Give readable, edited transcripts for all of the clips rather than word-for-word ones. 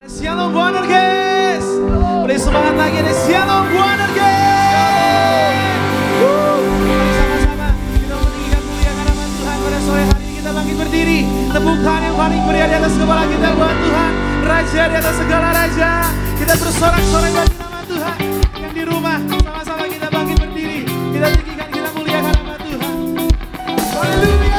Shalom Buanerges. Boleh semangat lagi nih. Shalom Buanerges. Mari sama-sama kita meninggikan muliakan nama Tuhan pada sore hari ini. Kita bangkit berdiri. Tepuk tangan yang paling meriah di atas kepala kita buat Tuhan. Raja di atas segala raja. Kita bersorak-sorai bagi nama Tuhan. Yang di rumah sama-sama kita bangkit berdiri. Kita tinggikan, kita muliakan nama Tuhan. Haleluya.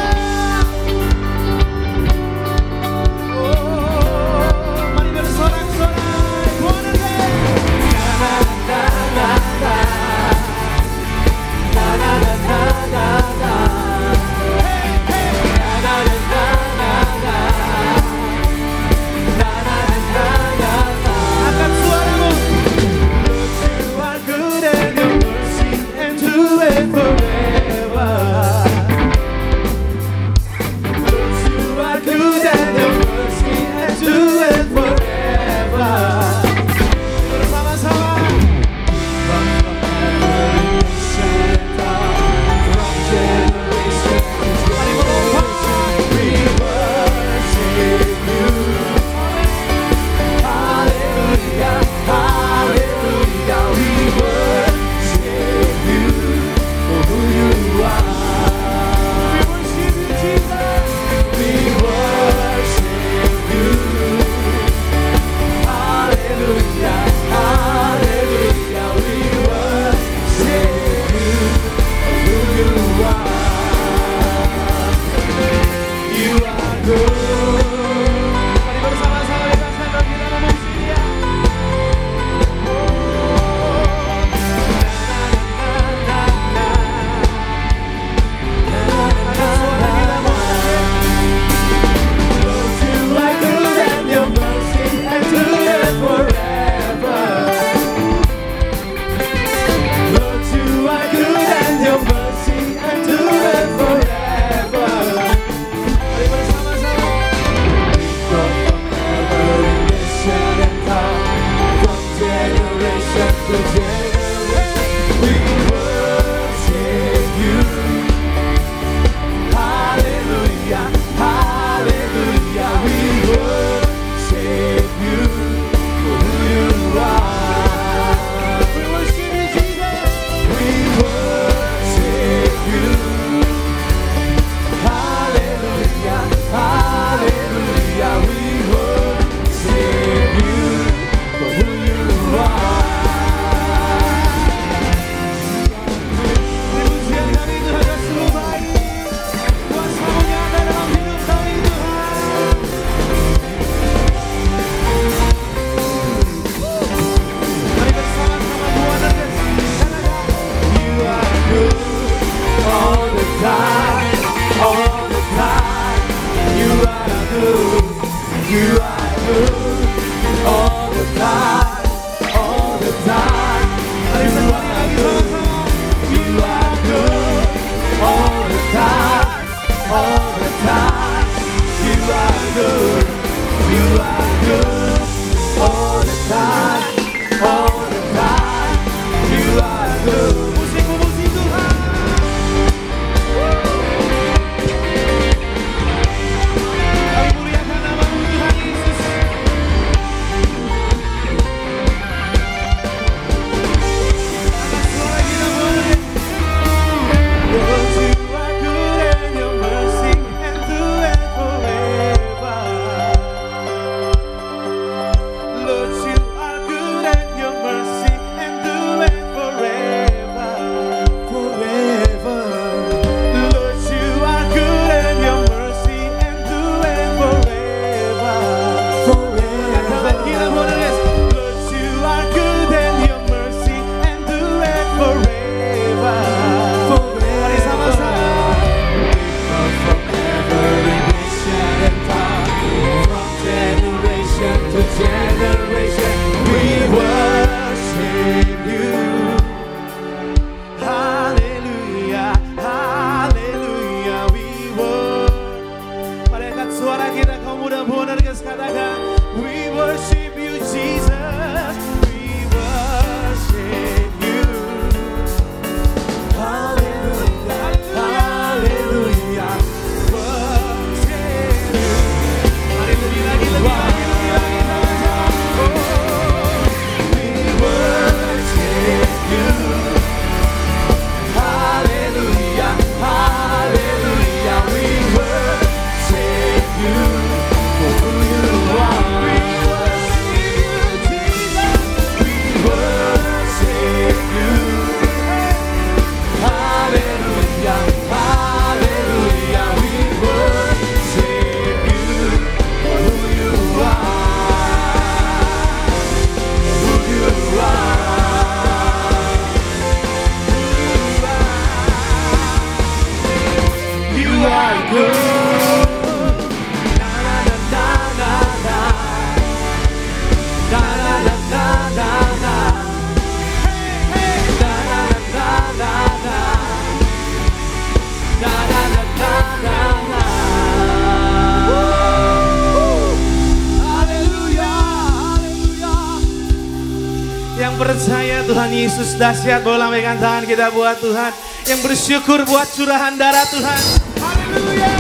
percaya Tuhan Yesus dahsyat, boleh lambaikan tangan kita buat Tuhan. Yang bersyukur buat curahan darah Tuhan. Haleluya.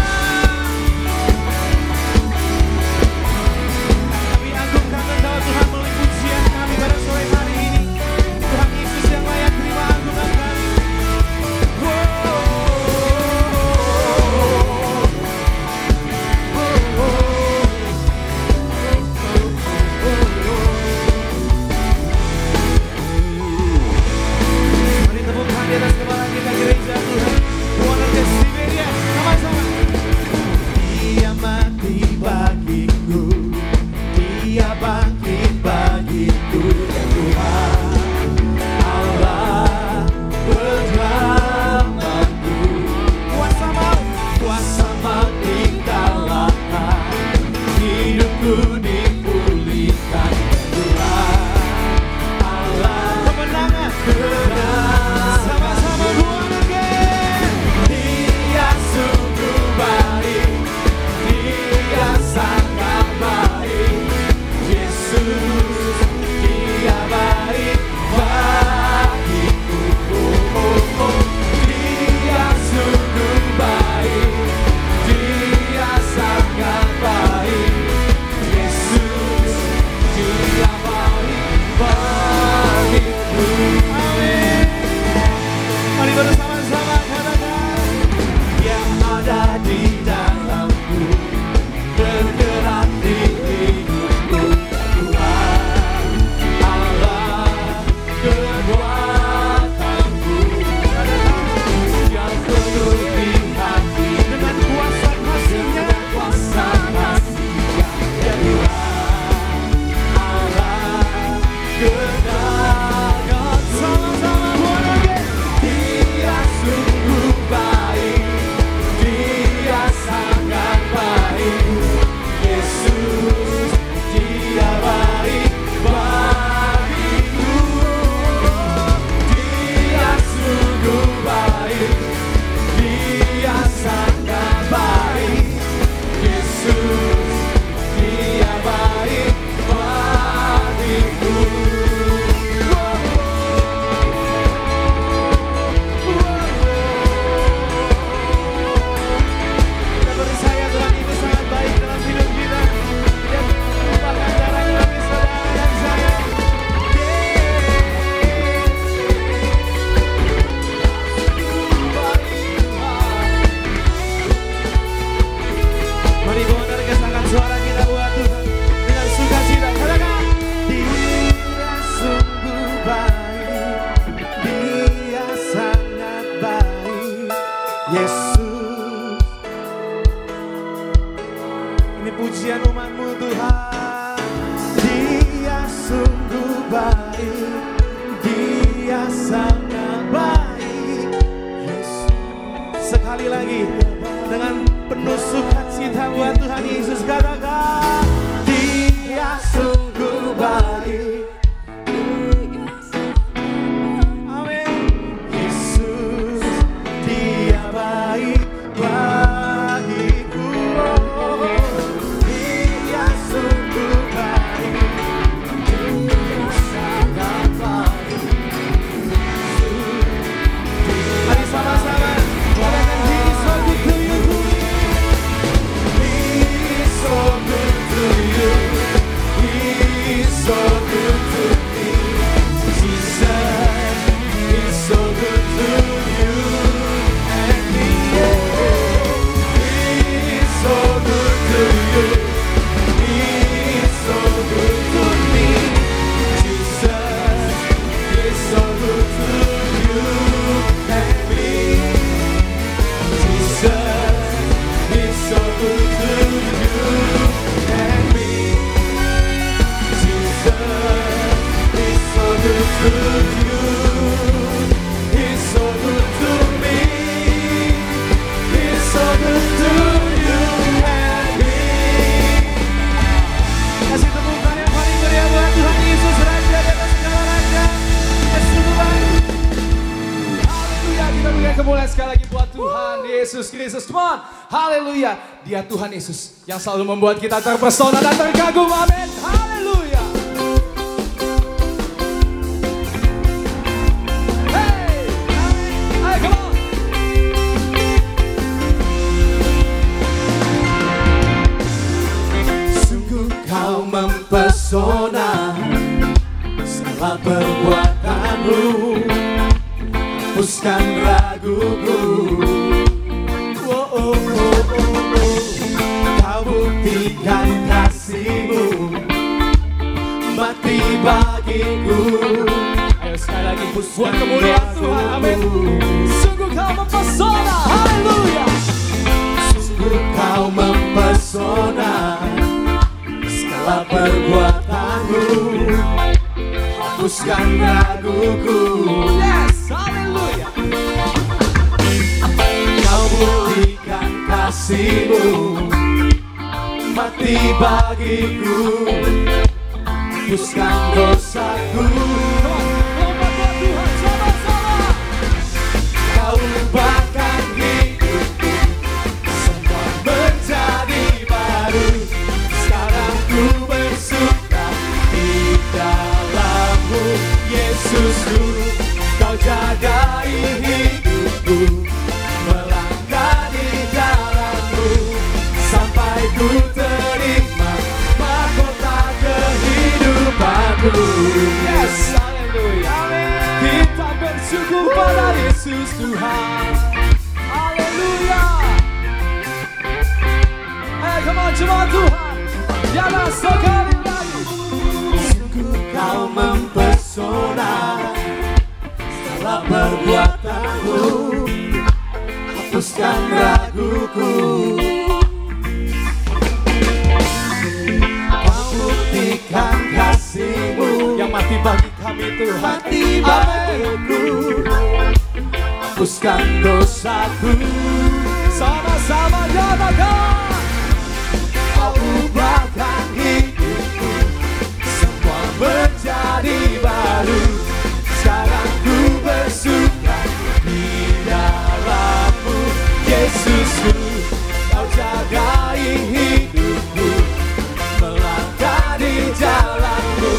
Kami agungkan Engkau Tuhan melalui pujian kami pada sore hari ini. Tuhan Yesus yang layak terima agungan kami. Mari tepukkan di atas kepala kita gereja Tuhan. Tuhan Siberia, sama-sama. Dia mati bagiku, Dia bangkit bagiku, ya Tuhan Allah bersamaku. Kuasa maut dikalahkan, hidupku dipulihkan, Tuhan Allah kemenangan. Sama-sama buat again. Dia sungguh baik, Dia sangat baik, Yesus Dia baik bagiku. Dia sungguh baik, Dia sangat baik, Yesus Dia baik bagiku. Amin. Mari bersama-sama katakan, yang ada di dalamku, bergerak di hidupku, Tuhan Allah kekuatanku, yang penuhi hati dengan kuasa kasih-Nya, ya Tuhan Allah kedatangan. Sama-sama buat lagi. Dia sungguh baik, Dia sangat baik, Yesus Dia baik bagiku. Dia sungguh baik, Dia sangat baik, Yesus Dia baik bagiku. Kita percaya Tuhan itu sangat baik dalam hidup kita. Dia merupakan darah kami saudara dan saya. Mari bawa kesangan suara kita buat Tuhan dengan sukacita. Katakan, Dia sungguh baik, Dia sangat baik, Yesus. Ini pujian umat-Mu Tuhan. Dia sungguh baik, Dia sangat baik, Yesus. Sekali lagi dengan penuh sukacita buat Tuhan Yesus, katakan, Dia sungguh baik. Amin. Yesus Dia baik bagiku. Dia sungguh baik, Dia sangat baik. Mari sama-sama katakan, He is so good to you. He is so good to you. He is so good to me. Jesus is so good to you and me. He is so good to you. He is so good to me. Jesus is so good to you and me. Jesus is so good to you and me. Jesus is so good to you. He's so good to me. He's so good to you and me. Kasih tepukan yang paling meriah buat Tuhan Yesus, Raja di atas segala raja. Dia sungguh baik. Haleluya, kita berikan kemuliaan sekali lagi buat Tuhan Yesus Kristus. Come on, haleluya. Dia Tuhan Yesus yang selalu membuat kita terpesona dan terkagum. Amin, haleluya. mempesona, segala perbuatanmu hapuskan raguku. Oh, oh, oh, oh, oh. Kau buktikan kasih-Mu mati bagiku. Ayo sekali lagi buat kemuliaan Tuhan, amin. Sungguh Kau mempesona, haleluya. Sungguh Kau mempesona, segala perbuatanmu hapuskan raguku. Yes, haleluya. Kau buktikan kasih-Mu mati bagiku, hapuskan dosaku. Tuhan sama-sama. Kau ubahkan hidupku, semua menjadi baru. Sekarang ku bersuka di dalam-Mu, Yesusku. Kau jagai hidupku, melangkah di jalan-Mu, sampai ku terima mahkota kehidupanku. Yes, haleluya. Kita bersyukur pada Yesus Tuhan. Haleluya. Come on, jemaat Tuhan. Jangan sekali lagi. Sungguh Kau mempesona, segala perbuatanmu hapuskan raguku. Kau buktikan kasih-Mu yang mati bagi kami Tuhan, mati bagiku, hapuskan dosaku. Sama-sama nyatakan. Kau ubahkan hidupku, semua menjadi baru. Sekarang ku bersuka di dalam-Mu, Yesusku. Kau jagai hidupku, melangkah di jalan-Mu,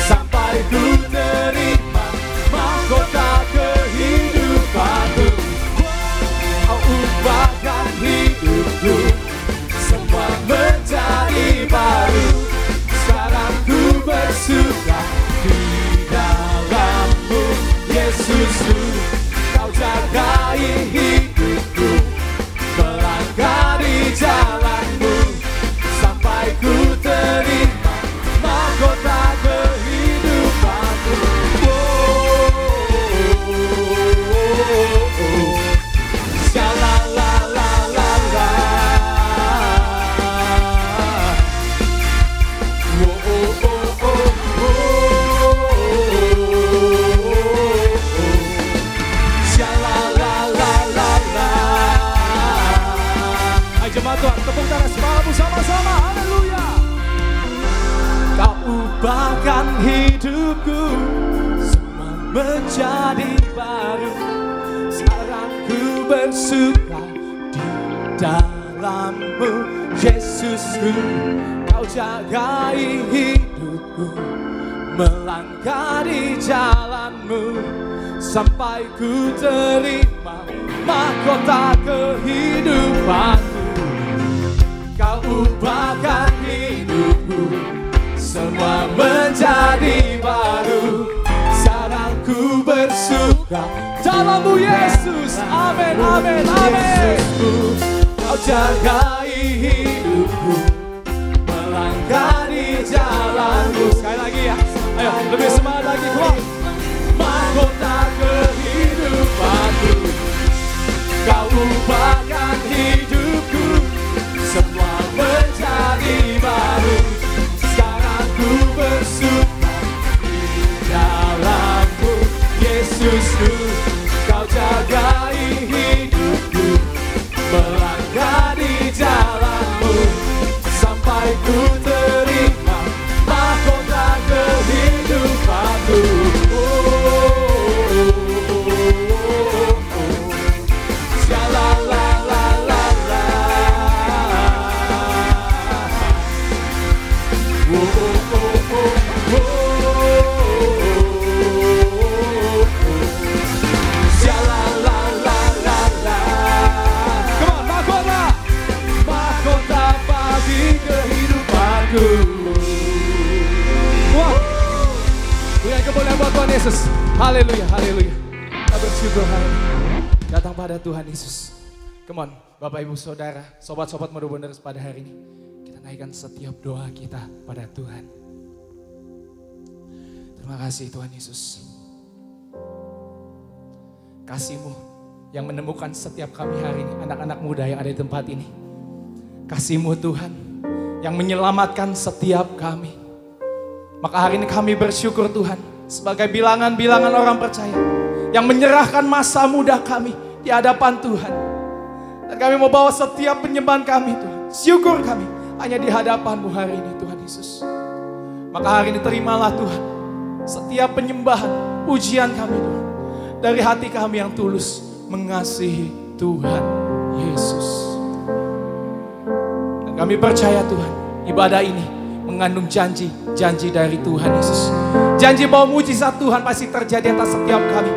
sampai ku terima mahkota kehidupanku. Kau ubahkan hidupku, semua menjadi baru. Sekarang ku bersuka di dalam-Mu, Yesusku. Kau jagai hidupku, melangkah di jalan-Mu, sampai ku terima mahkota kehidupanku. Oh, oh, oh, oh. Sha-la-la-la-la-la. Oh, oh, oh, oh, oh. Sha-la-la-la-la-la. Ayo jemaat Tuhan, tepuk tangan semangatmu sama-sama. Haleluya. Kau ubahkan hidupku, semua menjadi baru. Sekarang ku bersuka di dalam-Mu, Yesusku. Kau jagai hidupku, melangkah di jalan-Mu, sampai ku terima mahkota kehidupanku. Kau ubahkan hidupku, semua menjadi baru. Sekarang ku bersuka dalam-Mu, Yesus. Amin, amin, amin. Kau jagai hidupku, melangkah di jalan-Mu. Sekali lagi ya, ayo lebih semangat lagi, come on. Mahkota kehidupanku, Kau ubahkan hidupku, semua menjadi baru. Sekarang ku bersuka di dalam-Mu, Yesusku. Kau jagai hidupku, melangkah di jalan-Mu, sampai ku terima mahkota kehidupanku. Oh, oh, oh, oh, oh. Sha-la-la-la-la-la. Oh, oh, oh, oh, oh. Tuhan Yesus. Haleluya, haleluya. Kita bersyukur hari ini datang pada Tuhan Yesus. Come on, Bapak Ibu Saudara, sobat-sobat Modern pada hari ini. Kita naikkan setiap doa kita pada Tuhan. Terima kasih Tuhan Yesus. Kasih-Mu yang menemukan setiap kami hari ini, anak-anak muda yang ada di tempat ini. Kasih-Mu Tuhan yang menyelamatkan setiap kami. Maka hari ini kami bersyukur Tuhan sebagai bilangan-bilangan orang percaya yang menyerahkan masa muda kami di hadapan Tuhan. Dan kami mau bawa setiap penyembahan kami Tuhan. Syukur kami hanya di hadapan-Mu hari ini Tuhan Yesus. Maka hari ini terimalah Tuhan setiap penyembahan, pujian kami Tuhan. Dari hati kami yang tulus mengasihi Tuhan Yesus. Dan kami percaya Tuhan, ibadah ini mengandung janji dari Tuhan Yesus. Janji bahwa mujizat Tuhan pasti terjadi atas setiap kami.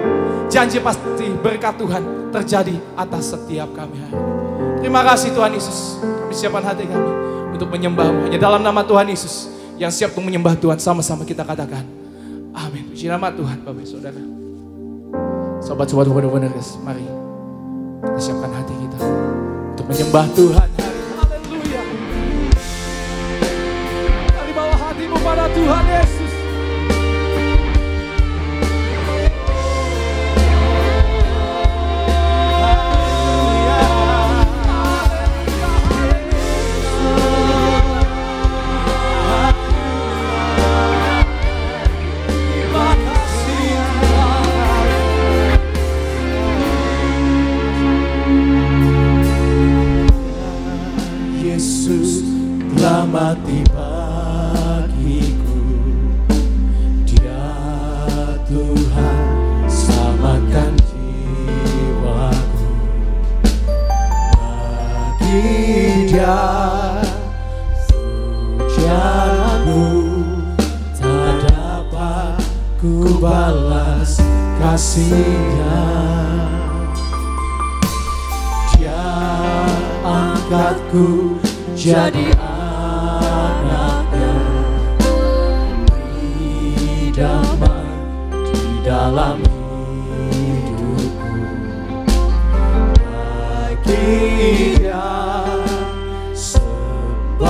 Janji pasti berkat Tuhan terjadi atas setiap kami hari ini. Terima kasih Tuhan Yesus. Kami siapkan hati kami untuk menyembah-Mu. Hanya dalam nama Tuhan Yesus yang siap untuk menyembah Tuhan, sama-sama kita katakan amin. Puji nama Tuhan Bapak Saudara. Sobat-sobat benar-benar guys, mari kita siapkan hati kita untuk menyembah Tuhan. Haleluya. Mari bawa hatimu pada Tuhan Yesus. Mati bagiku, Dia Tuhan selamatkan jiwaku. Bagi Dia pujianmu tak dapat ku balas kasih-Nya. Dia angkatku jadi anaknya, beri damai di dalam hidupku. Bagi Dia sebabku,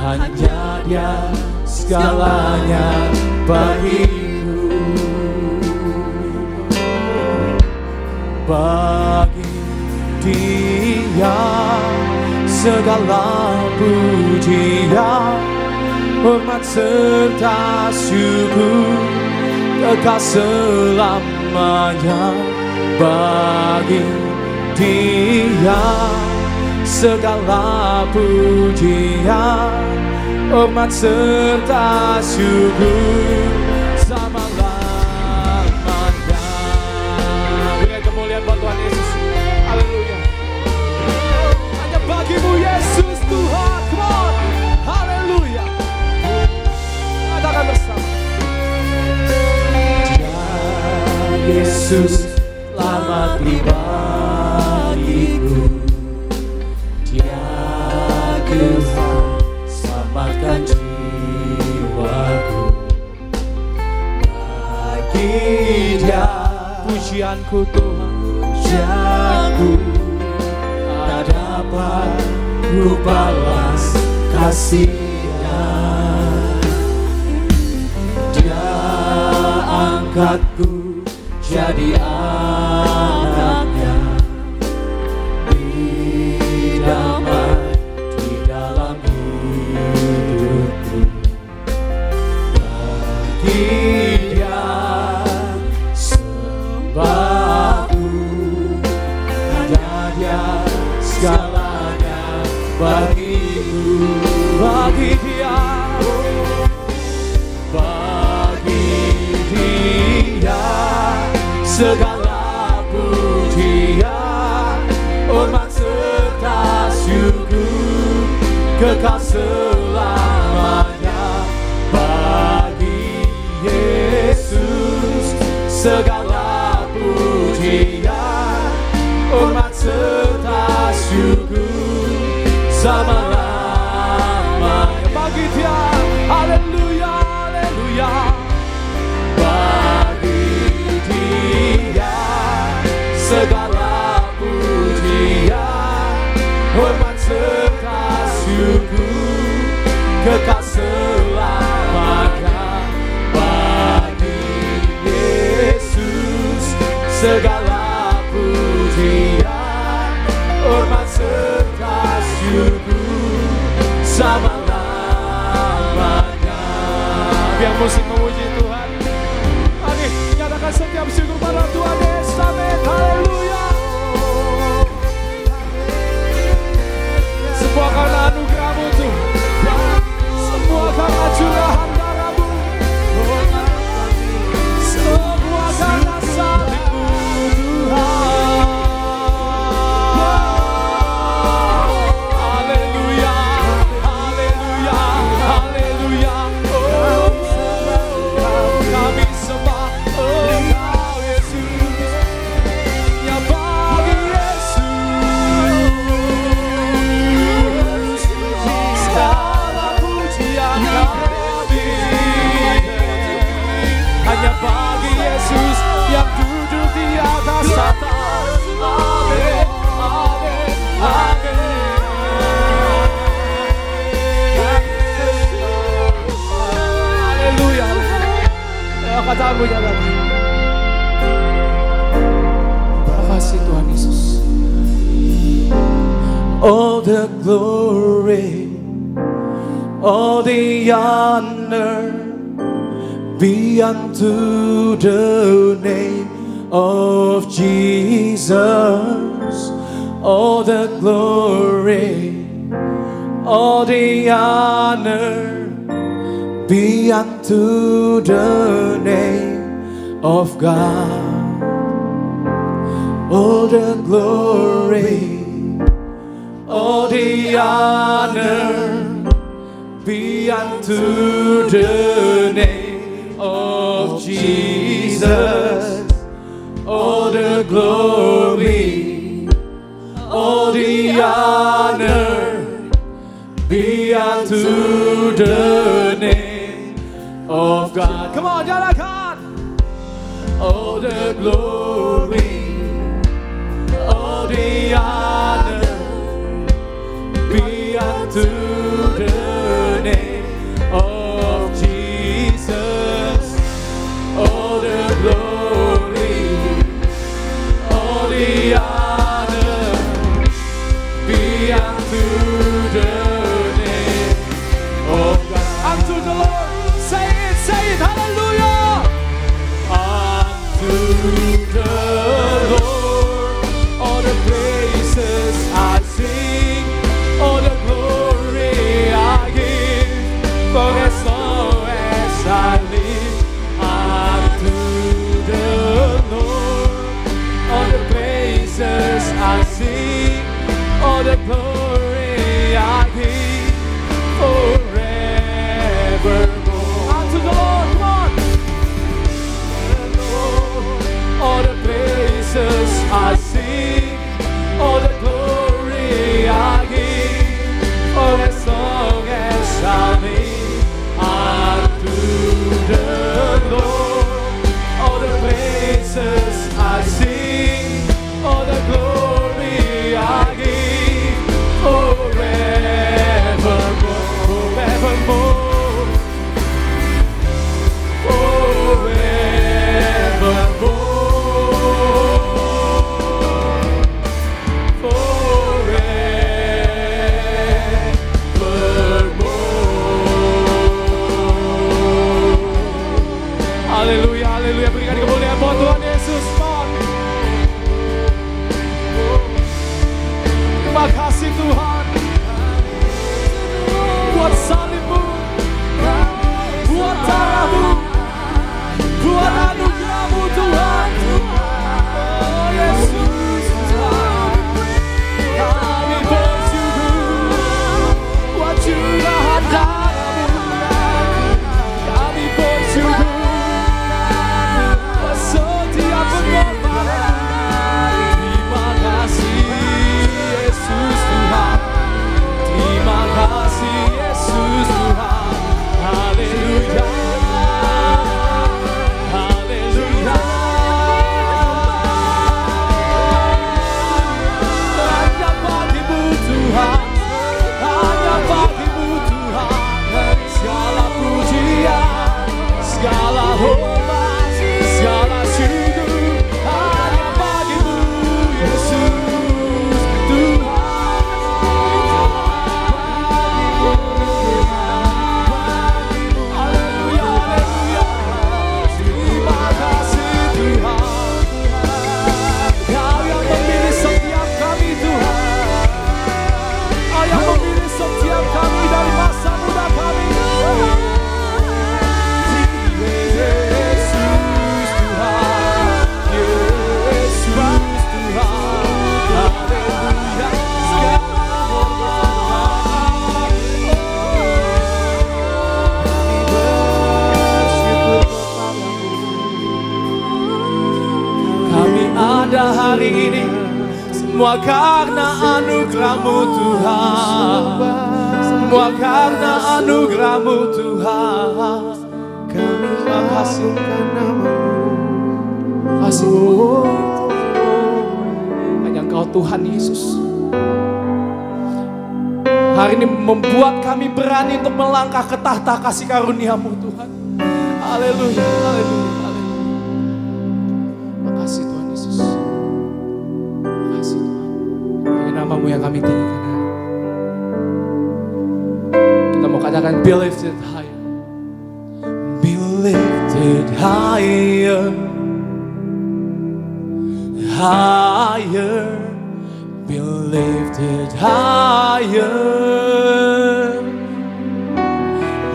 hanya Dia segalanya bagiku. Bagi Dia segala pujian, hormat serta syukur kekal selamanya. Bagi Dia segala pujian, hormat serta syukur selama-lamanya. Berikan kemuliaan buat Tuhan Yesus. Haleluya. Bagi-Mu Yesus Tuhan, come on, haleluya. Katakan bersama. Dia Yesus selamat bagiku, Dia Tuhan selamatkan jiwaku. Bagi Dia pujianku Tuhan, pujianku dapat ku balas kasih-Nya. Dia angkatku jadi anaknya, beri damai di dalam hidupku. Bagi Dia sebabku, hanya Dia segalanya bagiku. Bagi Dia, bagi Dia segala pujian, hormat serta syukur kekal selamanya. Bagi Yesus segala pujian, hormat serta syukur selama-lamanya. Bagi Dia, haleluya, haleluya. kekal selamanya. Bagi Yesus segala pujian, hormat serta syukur selama-lamanya. Biar musik memuji Tuhan. Mari nyatakan setiap syukur pada Tuhan Yesus. Amin. Haleluya. Semua karena anugerah-Mu Tuhan, semua karena curahan darah-Mu, semua karena salib-Mu Tuhan. Haleluya, haleluya, haleluya. Oh, kami sembah Engkau Yesus, ya bagi Yesus segala pujian kami. Hanya bagi Yesus yang duduk di atas tahta. Amin, amin, amin. Haleluya. Ya, katamu nyatakan. Terima kasih Tuhan Yesus. All the glory, all the honor be unto the name of Jesus. All the glory, all the honor be unto the name of God. All the glory, all the honor be unto the name of Jesus. All the glory, all the honor be unto the name of God. Come on, nyalakan. All the glory, all the honor be unto the name of Jesus. All the glory, all the honor be unto the name of God. Unto the Lord. Say it, hallelujah. Unto the Lord all the praises I sing, all the glory I give, for as long as I live. Unto the Lord all the praises I sing, all the glory I give, forever hari ini. Semua karena anugerah-Mu Tuhan. Semua karena anugerah-Mu Tuhan. Terima kasih karena kasih-Mu. Hanya Engkau Tuhan Yesus. Hari ini membuat kami berani untuk melangkah ke tahta kasih karunia-Mu Tuhan. Haleluya, haleluya, haleluya. Makasih Tuhan Yesus. Makasih Tuhan. Hanya nama-Mu yang kami tinggikan. Kita mau katakan be lifted higher. Be lifted higher. Higher. Be lifted higher.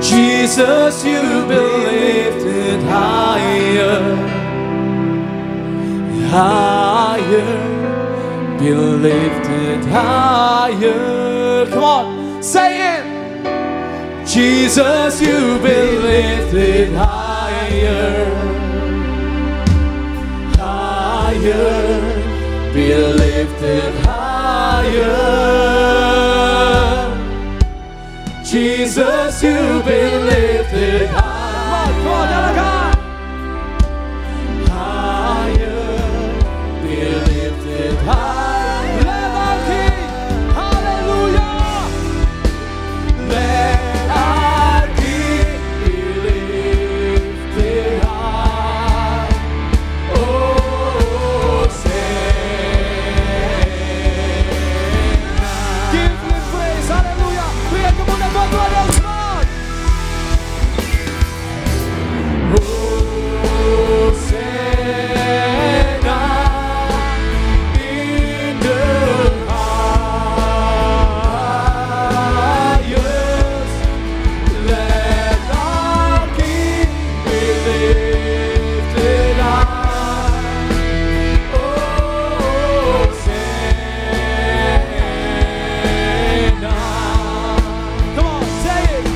Jesus, you be lifted higher. Higher. Be lifted higher. Come on, say it. Jesus, you be lifted higher. Higher. Be lifted higher. Jesus, you be lifted higher. Higher. Be lifted higher. Let our King, hallelujah. Let our King be lifted high. Oh, give Him praise, hallelujah. Berikan kemuliaan buat Tuhan yang semua. Hosanna in the highest. Let our King be lifted high. Hosanna. Come on, say it.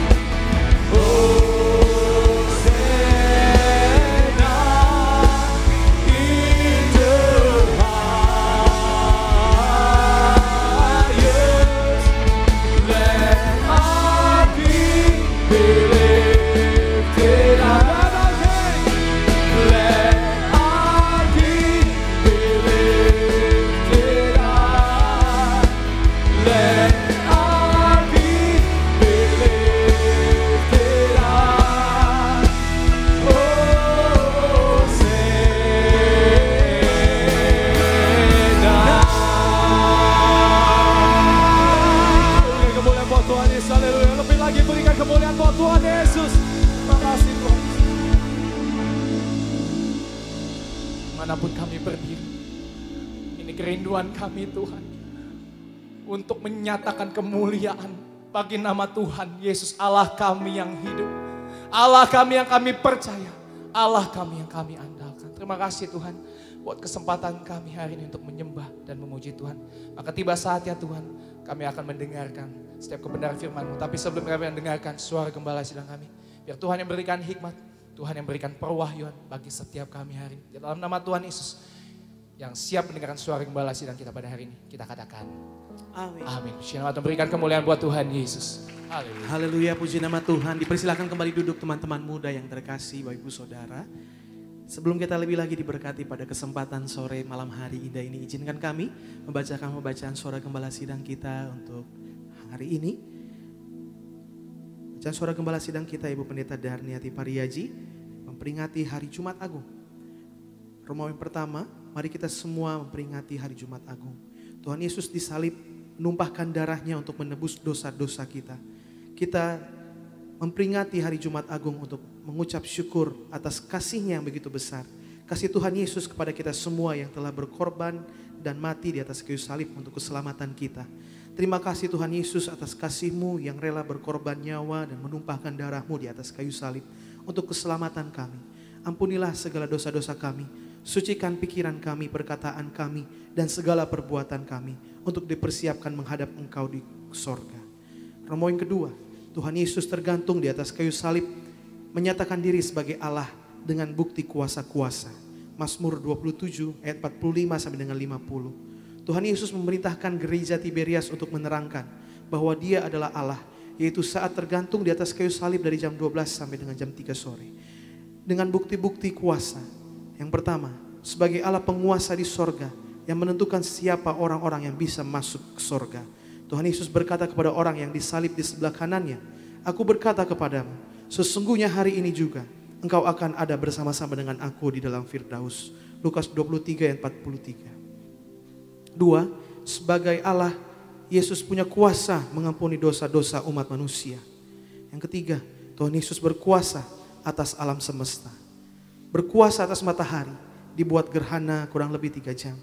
Hosanna in the highest. Let our King be lifted high. Let our King be lifted high. Let our King be lifted high. Hosanna. Kemuliaan buat Tuhan Yesus, haleluya. Lebih lagi berikan kemuliaan buat Tuhan Yesus. Terima kasih Tuhan. Manapun kami berdiri, ini kerinduan kami Tuhan. Untuk menyatakan kemuliaan bagi nama Tuhan Yesus, Allah kami yang hidup. Allah kami yang kami percaya. Allah kami yang kami andalkan. Terima kasih Tuhan buat kesempatan kami hari ini untuk menyembah dan memuji Tuhan. Maka tiba saatnya Tuhan, kami akan mendengarkan setiap kebenaran firman-Mu. Tapi sebelum kami mendengarkan suara gembala sidang kami, biar Tuhan yang berikan hikmat, Tuhan yang berikan perwahyuan bagi setiap kami hari ini. Di dalam nama Tuhan Yesus, yang siap mendengarkan suara gembala sidang kita pada hari ini, kita katakan Amin. amin. Puji nama Tuhan, berikan kemuliaan buat Tuhan Yesus. Haleluya. Haleluya, puji nama Tuhan. Dipersilakan kembali duduk teman-teman muda yang terkasih, Bapak Ibu Saudara. Sebelum kita lebih lagi diberkati pada kesempatan sore malam hari indah ini, izinkan kami membacakan pembacaan suara gembala sidang kita untuk hari ini. Bacaan suara gembala sidang kita Ibu Pendeta Darniati Pariyaji memperingati Hari Jumat Agung. Romawi pertama, mari kita semua memperingati Hari Jumat Agung. Tuhan Yesus disalib, menumpahkan darahnya untuk menebus dosa-dosa kita. Kita memperingati Hari Jumat Agung untuk mengucap syukur atas kasih-Nya yang begitu besar. Kasih Tuhan Yesus kepada kita semua yang telah berkorban dan mati di atas kayu salib untuk keselamatan kita. Terima kasih Tuhan Yesus atas kasih-Mu yang rela berkorban nyawa dan menumpahkan darah-Mu di atas kayu salib untuk keselamatan kami. Ampunilah segala dosa-dosa kami, sucikan pikiran kami, perkataan kami, dan segala perbuatan kami untuk dipersiapkan menghadap Engkau di sorga. Romo yang kedua, Tuhan Yesus tergantung di atas kayu salib, menyatakan diri sebagai Allah dengan bukti kuasa-kuasa. Mazmur 27 ayat 45 sampai dengan 50. Tuhan Yesus memerintahkan gereja Tiberias untuk menerangkan bahwa Dia adalah Allah, yaitu saat tergantung di atas kayu salib dari jam 12 sampai dengan jam 3 sore. Dengan bukti-bukti kuasa. Yang pertama, sebagai Allah penguasa di sorga yang menentukan siapa orang-orang yang bisa masuk ke sorga. Tuhan Yesus berkata kepada orang yang disalib di sebelah kanannya, "Aku berkata kepadamu, sesungguhnya hari ini juga engkau akan ada bersama-sama dengan aku di dalam Firdaus." Lukas 23 ayat 43. 2. Sebagai Allah, Yesus punya kuasa mengampuni dosa-dosa umat manusia. Yang ketiga, Tuhan Yesus berkuasa atas alam semesta. Berkuasa atas matahari, dibuat gerhana kurang lebih 3 jam.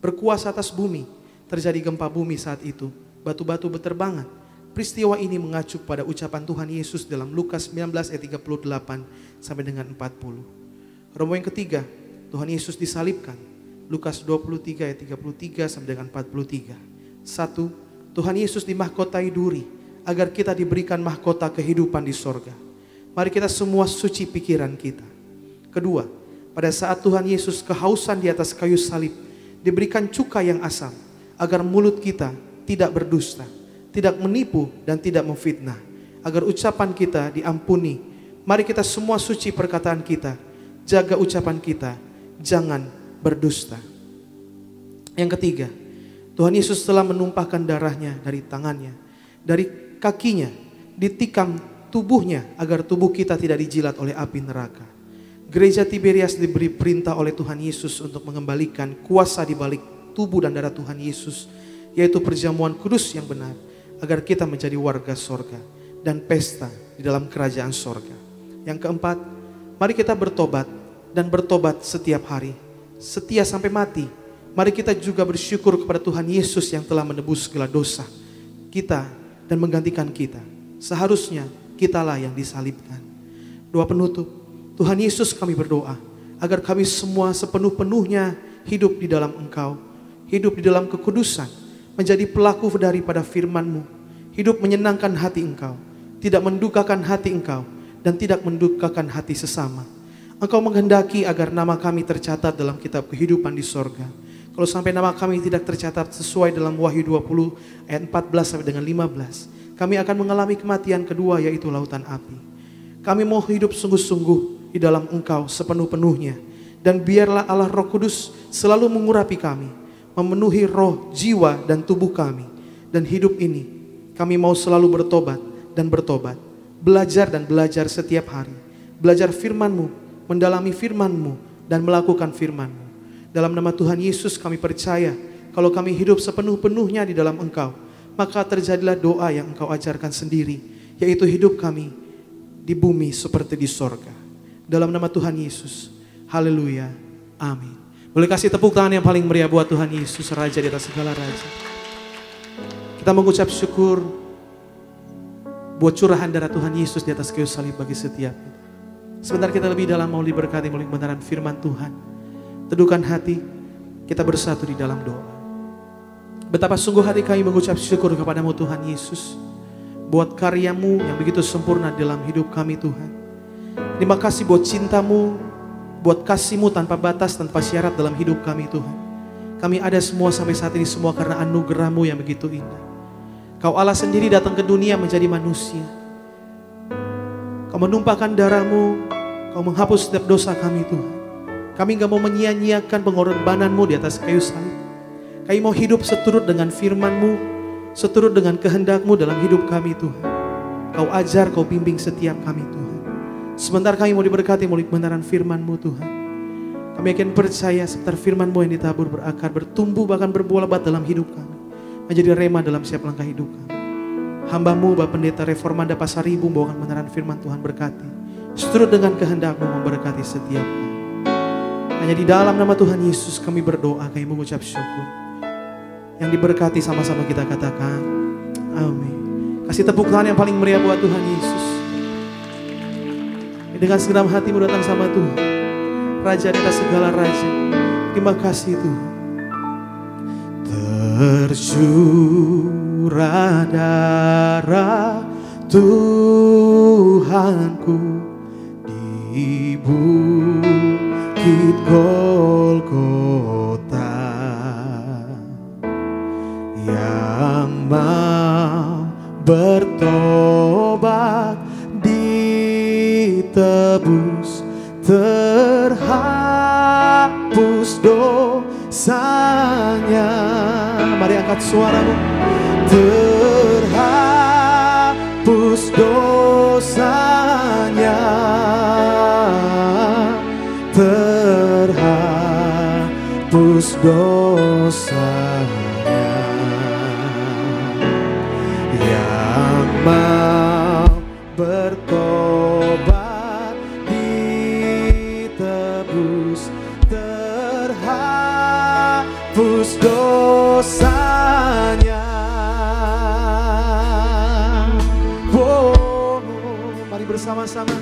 Berkuasa atas bumi, terjadi gempa bumi saat itu. Batu-batu berterbangan. Peristiwa ini mengacu pada ucapan Tuhan Yesus dalam Lukas 19 ayat 38 sampai dengan 40. Romo yang ketiga, Tuhan Yesus disalibkan. Lukas 23 ayat 33 sampai dengan 43. 1. Tuhan Yesus dimahkotai duri agar kita diberikan mahkota kehidupan di sorga. Mari kita semua suci pikiran kita. Kedua, pada saat Tuhan Yesus kehausan di atas kayu salib, diberikan cuka yang asam agar mulut kita tidak berdusta, tidak menipu dan tidak memfitnah, agar ucapan kita diampuni. Mari kita semua suci perkataan kita, jaga ucapan kita, jangan berdusta. Yang ketiga, Tuhan Yesus telah menumpahkan darahnya dari tangannya, dari kakinya, ditikam tubuhnya agar tubuh kita tidak dijilat oleh api neraka. Gereja Tiberias diberi perintah oleh Tuhan Yesus untuk mengembalikan kuasa di balik tubuh dan darah Tuhan Yesus, yaitu perjamuan kudus yang benar, agar kita menjadi warga sorga dan pesta di dalam kerajaan sorga. Yang keempat, mari kita bertobat dan bertobat setiap hari, setia sampai mati. Mari kita juga bersyukur kepada Tuhan Yesus yang telah menebus segala dosa kita dan menggantikan kita. Seharusnya kitalah yang disalibkan. Doa penutup. Tuhan Yesus, kami berdoa agar kami semua sepenuh-penuhnya hidup di dalam Engkau, hidup di dalam kekudusan, menjadi pelaku daripada firman-Mu, hidup menyenangkan hati Engkau, tidak mendukakan hati Engkau, dan tidak mendukakan hati sesama. Engkau menghendaki agar nama kami tercatat dalam kitab kehidupan di sorga. Kalau sampai nama kami tidak tercatat sesuai dalam Wahyu 20 ayat 14 sampai dengan 15, kami akan mengalami kematian kedua, yaitu lautan api. Kami mau hidup sungguh-sungguh di dalam Engkau sepenuh-penuhnya, dan biarlah Allah Roh Kudus selalu mengurapi kami, memenuhi roh, jiwa, dan tubuh kami. Dan hidup ini kami mau selalu bertobat dan bertobat, belajar dan belajar setiap hari, belajar firman-Mu, mendalami firman-Mu, dan melakukan firman-Mu. Dalam nama Tuhan Yesus kami percaya, kalau kami hidup sepenuh-penuhnya di dalam Engkau, maka terjadilah doa yang Engkau ajarkan sendiri, yaitu hidup kami di bumi seperti di sorga. Dalam nama Tuhan Yesus, haleluya, amin. Boleh kasih tepuk tangan yang paling meriah buat Tuhan Yesus, Raja di atas segala raja. Kita mengucap syukur buat curahan darah Tuhan Yesus di atas kayu salib bagi setiap kita. Sebentar kita lebih dalam mau diberkati melalui kebenaran firman Tuhan. Teduhkan hati, kita bersatu di dalam doa. Betapa sungguh hati kami mengucap syukur kepadamu Tuhan Yesus, buat karya-Mu yang begitu sempurna dalam hidup kami Tuhan. Terima kasih buat cinta-Mu, buat kasih-Mu tanpa batas, tanpa syarat dalam hidup kami Tuhan. Kami ada semua sampai saat ini semua karena anugerah-Mu yang begitu indah. Kau Allah sendiri datang ke dunia menjadi manusia. Kau menumpahkan darah-Mu, Kau menghapus setiap dosa kami Tuhan. Kami gak mau menyia-nyiakan pengorbanan-Mu di atas kayu salib. Kami mau hidup seturut dengan firman-Mu, seturut dengan kehendak-Mu dalam hidup kami Tuhan. Kau ajar, Kau bimbing setiap kami Tuhan. Sebentar kami mau diberkati melalui kebenaran firman-Mu Tuhan. Kami akan percaya sebentar firman-Mu yang ditabur berakar, bertumbuh bahkan berbuah lebat dalam hidup kami, menjadi rema dalam setiap langkah hidup kami. Hamba-Mu Bapak Pendeta Reformanda Pasaribu membawakan kebenaran firman Tuhan, berkati seturut dengan kehendak-Mu, memberkati setiap kami. Hanya di dalam nama Tuhan Yesus kami berdoa, kami mengucap syukur. Yang diberkati sama-sama kita katakan amin. Kasih tepuk tangan yang paling meriah buat Tuhan Yesus. Dengan segenap hatimu datang sama Tuhan, Raja di atas segala raja. Terima kasih Tuhan. Tercurah darah Tuhanku di bukit Golgota, Golgota, yang mau bertobat, ditebus, terhapus dosanya. Mari angkat suaramu. Terhapus dosanya, terhapus dosanya. Yang mau bertobat, ditebus, terhapus dosanya. Mari bersama-sama.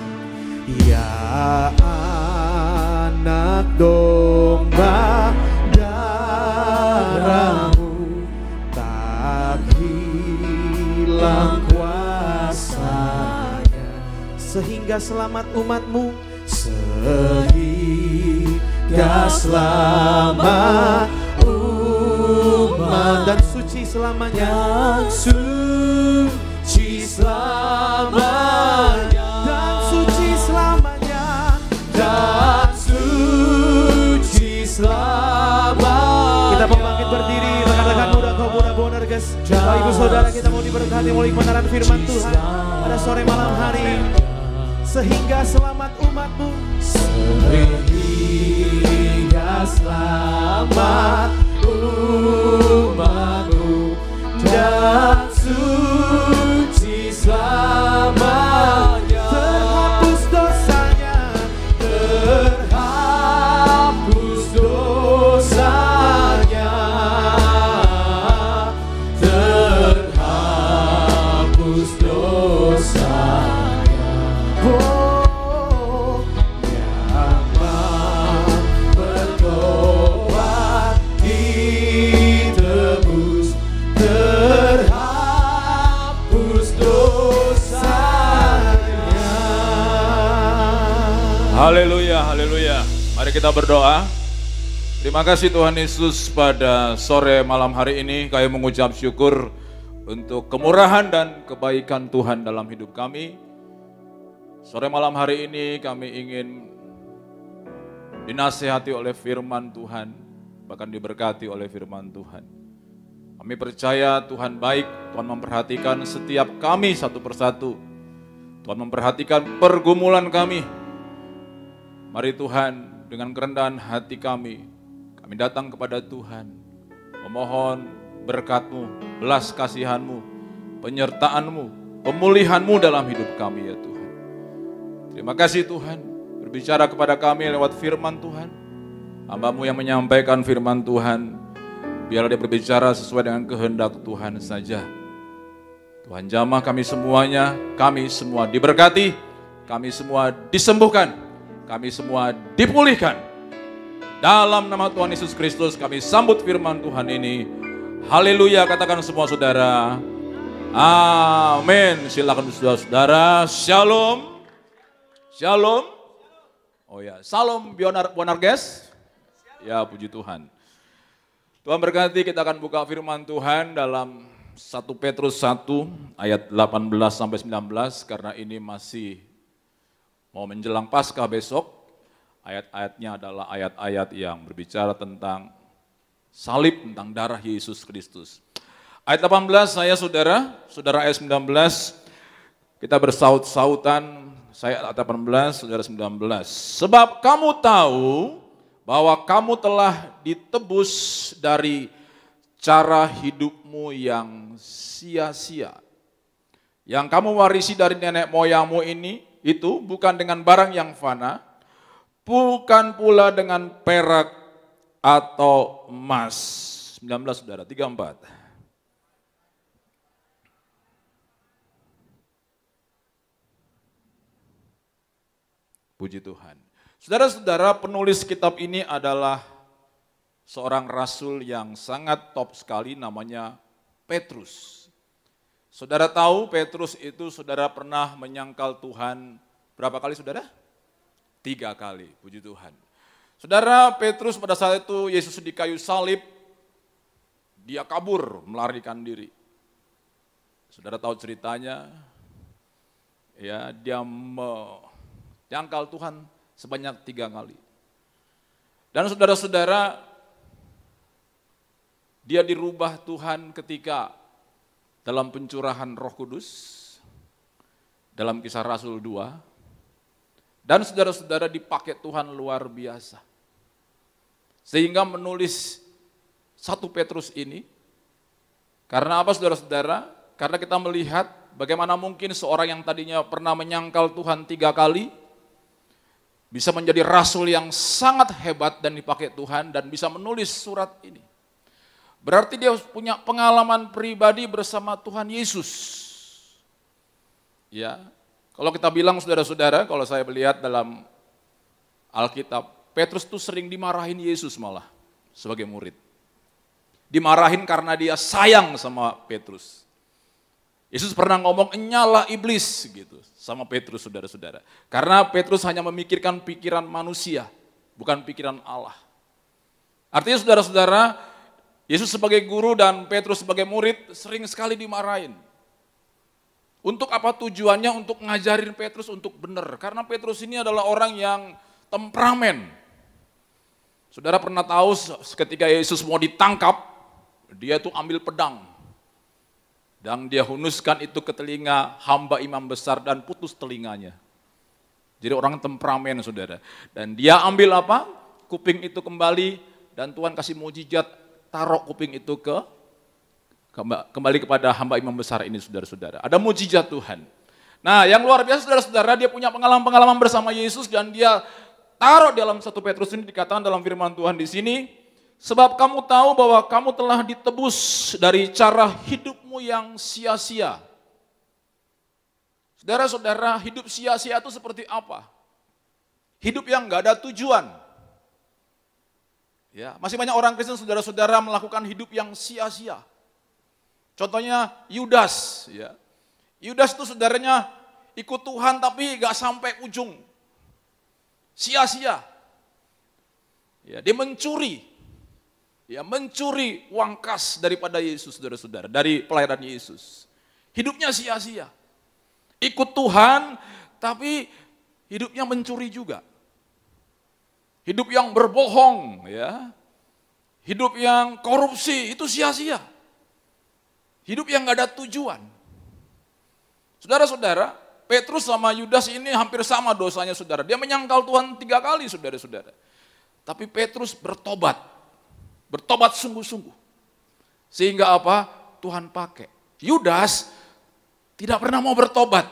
Ya anak domba, darahmu tak hilang kuasanya, sehingga selamat umatmu, sehingga selamat umat, dan suci selamanya, suci selamanya, dan suci selamanya, dan suci selamanya. Kita mau bangkit berdiri, rekan-rekan muda, kaum muda Bonerges, Bapak Ibu Saudara, kita mau diberkati melalui kebenaran firman Tuhan pada sore malam hari. Sehingga selamat umatmu, sehingga selamat umatmu, dan suci selamanya, terhapus dosanya, terhapus dosanya, terhapus dosanya. Oh, yang mau bertobat, ditebus, terhapus dosanya. Haleluya, haleluya. Mari kita berdoa. Terima kasih Tuhan Yesus, pada sore malam hari ini kami mengucap syukur untuk kemurahan dan kebaikan Tuhan dalam hidup kami. Sore malam hari ini kami ingin dinasihati oleh firman Tuhan, bahkan diberkati oleh firman Tuhan. Kami percaya Tuhan baik, Tuhan memperhatikan setiap kami satu persatu. Tuhan memperhatikan pergumulan kami. Mari Tuhan, dengan kerendahan hati kami datang kepada Tuhan, memohon berkat-Mu, belas kasihan-Mu, penyertaan-Mu, pemulihan-Mu dalam hidup kami ya Tuhan. Terima kasih Tuhan, berbicara kepada kami lewat firman Tuhan. Hamba-Mu yang menyampaikan firman Tuhan, biarlah dia berbicara sesuai dengan kehendak Tuhan saja. Tuhan jamah kami semuanya, kami semua diberkati, kami semua disembuhkan, kami semua dipulihkan. Dalam nama Tuhan Yesus Kristus kami sambut firman Tuhan ini. Haleluya, katakan semua saudara. Amin. Silakan saudara-saudara. Shalom. Shalom. Oh ya, Salam Bonerges. Ya, puji Tuhan. Tuhan berkati, kita akan buka firman Tuhan dalam 1 Petrus 1 ayat 18 sampai 19 karena ini masih mau menjelang Paskah besok. Ayat-ayatnya adalah ayat-ayat yang berbicara tentang salib, tentang darah Yesus Kristus. Ayat 18 saya saudara ayat 19, kita bersaut-sautan, saya ayat 18, saudara 19. Sebab kamu tahu bahwa kamu telah ditebus dari cara hidupmu yang sia-sia. Yang kamu warisi dari nenek moyangmu itu bukan dengan barang yang fana, bukan pula dengan perak atau emas. 19 saudara, 34. Puji Tuhan. Saudara-saudara, penulis kitab ini adalah seorang rasul yang sangat top sekali, namanya Petrus. Saudara tahu Petrus itu saudara pernah menyangkal Tuhan berapa kali saudara? 3 kali, puji Tuhan. Saudara, Petrus pada saat itu Yesus di kayu salib, dia kabur, melarikan diri. Saudara tahu ceritanya, ya dia menyangkal Tuhan sebanyak 3 kali. Dan saudara-saudara, dia dirubah Tuhan ketika dalam pencurahan Roh Kudus, dalam Kisah Rasul 2, dan saudara-saudara dipakai Tuhan luar biasa. Sehingga menulis 1 Petrus ini, karena apa saudara-saudara? Karena kita melihat bagaimana mungkin seorang yang tadinya pernah menyangkal Tuhan 3 kali, bisa menjadi rasul yang sangat hebat dan dipakai Tuhan dan bisa menulis surat ini. Berarti dia punya pengalaman pribadi bersama Tuhan Yesus. Ya, kalau kita bilang saudara-saudara, kalau saya melihat dalam Alkitab, Petrus tuh sering dimarahin Yesus malah sebagai murid. Dimarahin karena dia sayang sama Petrus. Yesus pernah ngomong, "Enyalah iblis," gitu sama Petrus, saudara-saudara. Karena Petrus hanya memikirkan pikiran manusia, bukan pikiran Allah. Artinya saudara-saudara, Yesus sebagai guru dan Petrus sebagai murid sering sekali dimarahin. Untuk apa tujuannya? Untuk ngajarin Petrus untuk benar. Karena Petrus ini adalah orang yang temperamen. Saudara pernah tahu ketika Yesus mau ditangkap, dia tuh ambil pedang. Dan dia hunuskan itu ke telinga hamba imam besar dan putus telinganya. Jadi orang temperamen saudara. Dan dia ambil apa? Kuping itu kembali dan Tuhan kasih mujizat, taruh kuping itu kembali kepada hamba imam besar ini saudara-saudara. Ada mujizat Tuhan. Nah yang luar biasa saudara-saudara, dia punya pengalaman-pengalaman bersama Yesus dan dia taruh dalam 1 Petrus ini, dikatakan dalam firman Tuhan di sini, sebab kamu tahu bahwa kamu telah ditebus dari cara hidupmu yang sia-sia. Saudara-saudara, hidup sia-sia itu seperti apa? Hidup yang enggak ada tujuan. Ya, masih banyak orang Kristen saudara-saudara melakukan hidup yang sia-sia. Contohnya Yudas, ya. Yudas itu saudaranya ikut Tuhan tapi gak sampai ujung. Sia-sia. Ya, dia mencuri. Ya, mencuri uang kas daripada Yesus, saudara-saudara, dari pelayanan Yesus. Hidupnya sia-sia. Ikut Tuhan tapi hidupnya mencuri juga. Hidup yang berbohong, ya. Hidup yang korupsi, itu sia-sia. Hidup yang gak ada tujuan. Saudara-saudara, Petrus sama Yudas ini hampir sama dosanya saudara. Dia menyangkal Tuhan 3 kali saudara-saudara. Tapi Petrus bertobat. Bertobat sungguh-sungguh. Sehingga apa? Tuhan pakai. Yudas tidak pernah mau bertobat.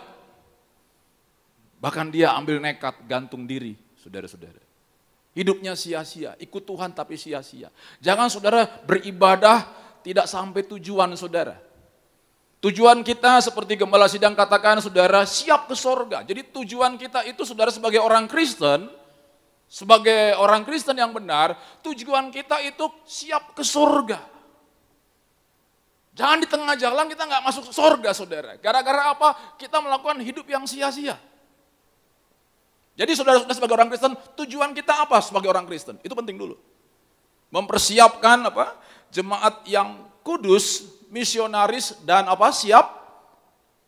Bahkan dia ambil nekat gantung diri saudara-saudara. Hidupnya sia-sia, ikut Tuhan tapi sia-sia. Jangan saudara beribadah tidak sampai tujuan saudara. Tujuan kita seperti Gembala Sidang katakan saudara, siap ke sorga. Jadi tujuan kita itu saudara sebagai orang Kristen yang benar, tujuan kita itu siap ke sorga. Jangan di tengah jalan kita nggak masuk sorga saudara. Gara-gara apa? Kita melakukan hidup yang sia-sia. Jadi saudara-saudara sebagai orang Kristen, tujuan kita apa sebagai orang Kristen? Itu penting dulu. Mempersiapkan apa? Jemaat yang kudus, misionaris, dan apa? Siap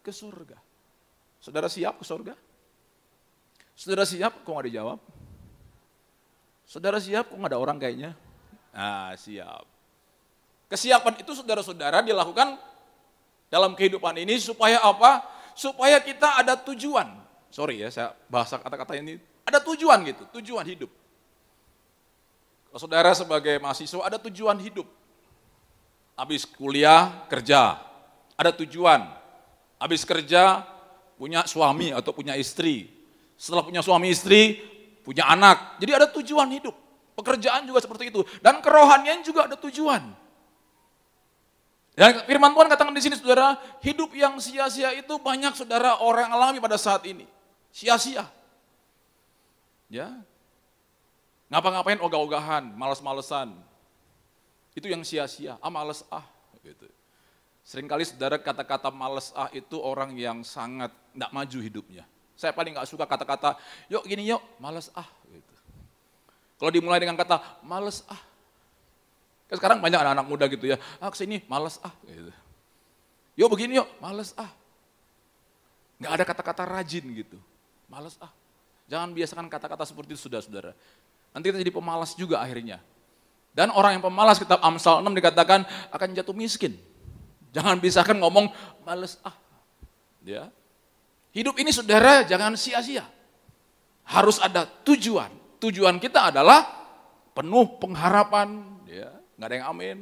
ke surga. Saudara siap ke surga? Saudara siap? Kok nggak dijawab? Saudara siap? Kok nggak ada orang kayaknya? Nah, siap. Kesiapan itu saudara-saudara dilakukan dalam kehidupan ini supaya apa? Supaya kita ada tujuan. Sorry ya, saya bahasa kata-kata ini. Ada tujuan gitu, tujuan hidup. Kalau saudara sebagai mahasiswa ada tujuan hidup. Habis kuliah, kerja. Ada tujuan. Habis kerja, punya suami atau punya istri. Setelah punya suami istri, punya anak. Jadi ada tujuan hidup. Pekerjaan juga seperti itu. Dan kerohanian juga ada tujuan. Dan firman Tuhan katakan di sini saudara, hidup yang sia-sia itu banyak saudara orang alami pada saat ini. Sia-sia. Ya. Ngapa-ngapain ogah-ogahan, malas-malesan. Itu yang sia-sia, males gitu. Seringkali saudara kata-kata males itu orang yang sangat enggak maju hidupnya. Saya paling enggak suka kata-kata, yuk gini yuk, males gitu. Kalau dimulai dengan kata males ah. Kan sekarang banyak anak-anak muda gitu ya, kesini males ah. Gitu. Yuk begini yuk, males ah. Nggak ada kata-kata rajin gitu, males ah. Jangan biasakan kata-kata seperti itu saudara-saudara. Nanti kita jadi pemalas juga akhirnya. Dan orang yang pemalas, kitab Amsal 6 dikatakan akan jatuh miskin. Jangan biasakan ngomong males ah. Ya. Hidup ini saudara jangan sia-sia. Harus ada tujuan. Tujuan kita adalah penuh pengharapan. Ya. Nggak ada yang amin.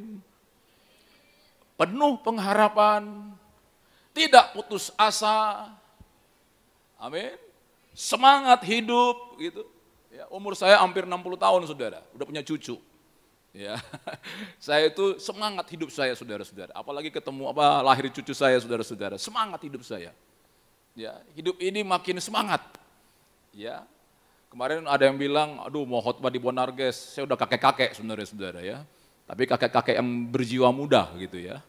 Penuh pengharapan. Tidak putus asa. Amin. Semangat hidup gitu. Ya, umur saya hampir 60 tahun saudara. Udah punya cucu. Ya. Saya itu semangat hidup saya saudara-saudara. Apalagi ketemu lahir cucu saya saudara-saudara. Semangat hidup saya. Ya, hidup ini makin semangat. Ya. Kemarin ada yang bilang, aduh mau khotbah di Bonarges, saya udah kakek-kakek sebenarnya saudara ya. Tapi kakek-kakek yang berjiwa muda gitu ya.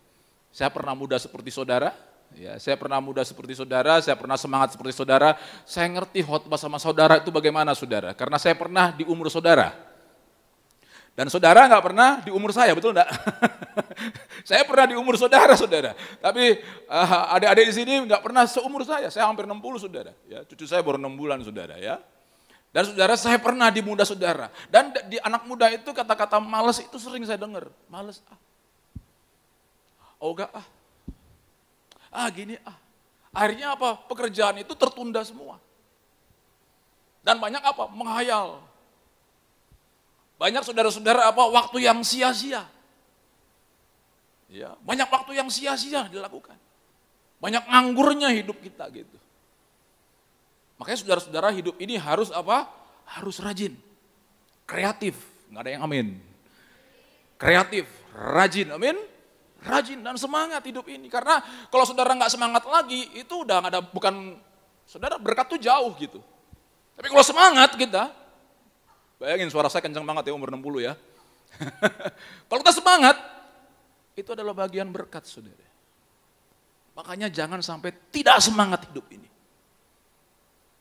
Saya pernah muda seperti saudara, ya. Saya pernah muda seperti saudara, saya pernah semangat seperti saudara. Saya ngerti khotbah sama saudara itu bagaimana saudara, karena saya pernah di umur saudara. Dan saudara nggak pernah di umur saya, betul enggak? Saya pernah di umur saudara. Tapi adik-adik di sini nggak pernah seumur saya hampir 60 saudara. Ya, cucu saya baru 6 bulan saudara ya. Dan saudara saya pernah di muda saudara. Dan di anak muda itu kata-kata males itu sering saya dengar. Males ah. Ogah ah. Gini ah. Akhirnya apa? Pekerjaan itu tertunda semua. Dan banyak apa? Menghayal. Banyak saudara-saudara waktu yang sia-sia. Ya, banyak waktu yang sia-sia dilakukan. Banyak nganggurnya hidup kita gitu. Makanya saudara-saudara hidup ini harus apa? Harus rajin. Kreatif, nggak ada yang amin. Kreatif, rajin, amin. Rajin dan semangat hidup ini. Karena kalau saudara nggak semangat lagi, itu udah nggak ada, bukan, saudara berkat tuh jauh gitu. Tapi kalau semangat kita, bayangin suara saya kencang banget ya umur 60 ya. Kalau kita semangat, itu adalah bagian berkat saudara. Makanya jangan sampai tidak semangat hidup ini.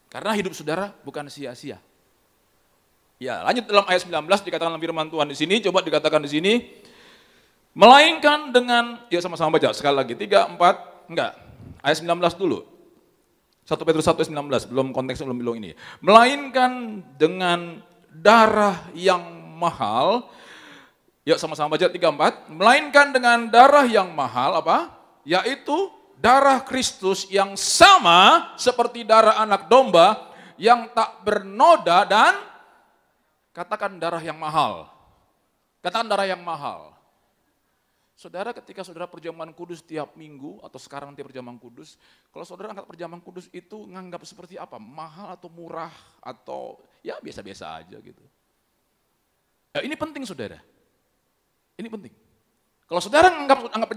Karena hidup saudara bukan sia-sia. Ya, lanjut dalam ayat 19 dikatakan dalam firman Tuhan di sini, coba dikatakan di sini. Melainkan dengan, ya sama-sama baca sekali lagi, 3, 4, enggak, ayat 19 dulu. 1 Petrus 1 ayat 19, belum konteksnya belum bilang ini. Melainkan dengan darah yang mahal, yuk sama-sama baca 3, 4. Melainkan dengan darah yang mahal, apa? Yaitu darah Kristus yang sama seperti darah anak domba yang tak bernoda dan katakan darah yang mahal. Katakan darah yang mahal. Saudara ketika saudara perjamuan kudus tiap minggu atau sekarang tiap perjamuan kudus, kalau saudara angkat perjamuan kudus itu nganggap seperti apa? Mahal atau murah atau ya biasa-biasa aja gitu. Ya, ini penting saudara. Ini penting. Kalau saudara anggap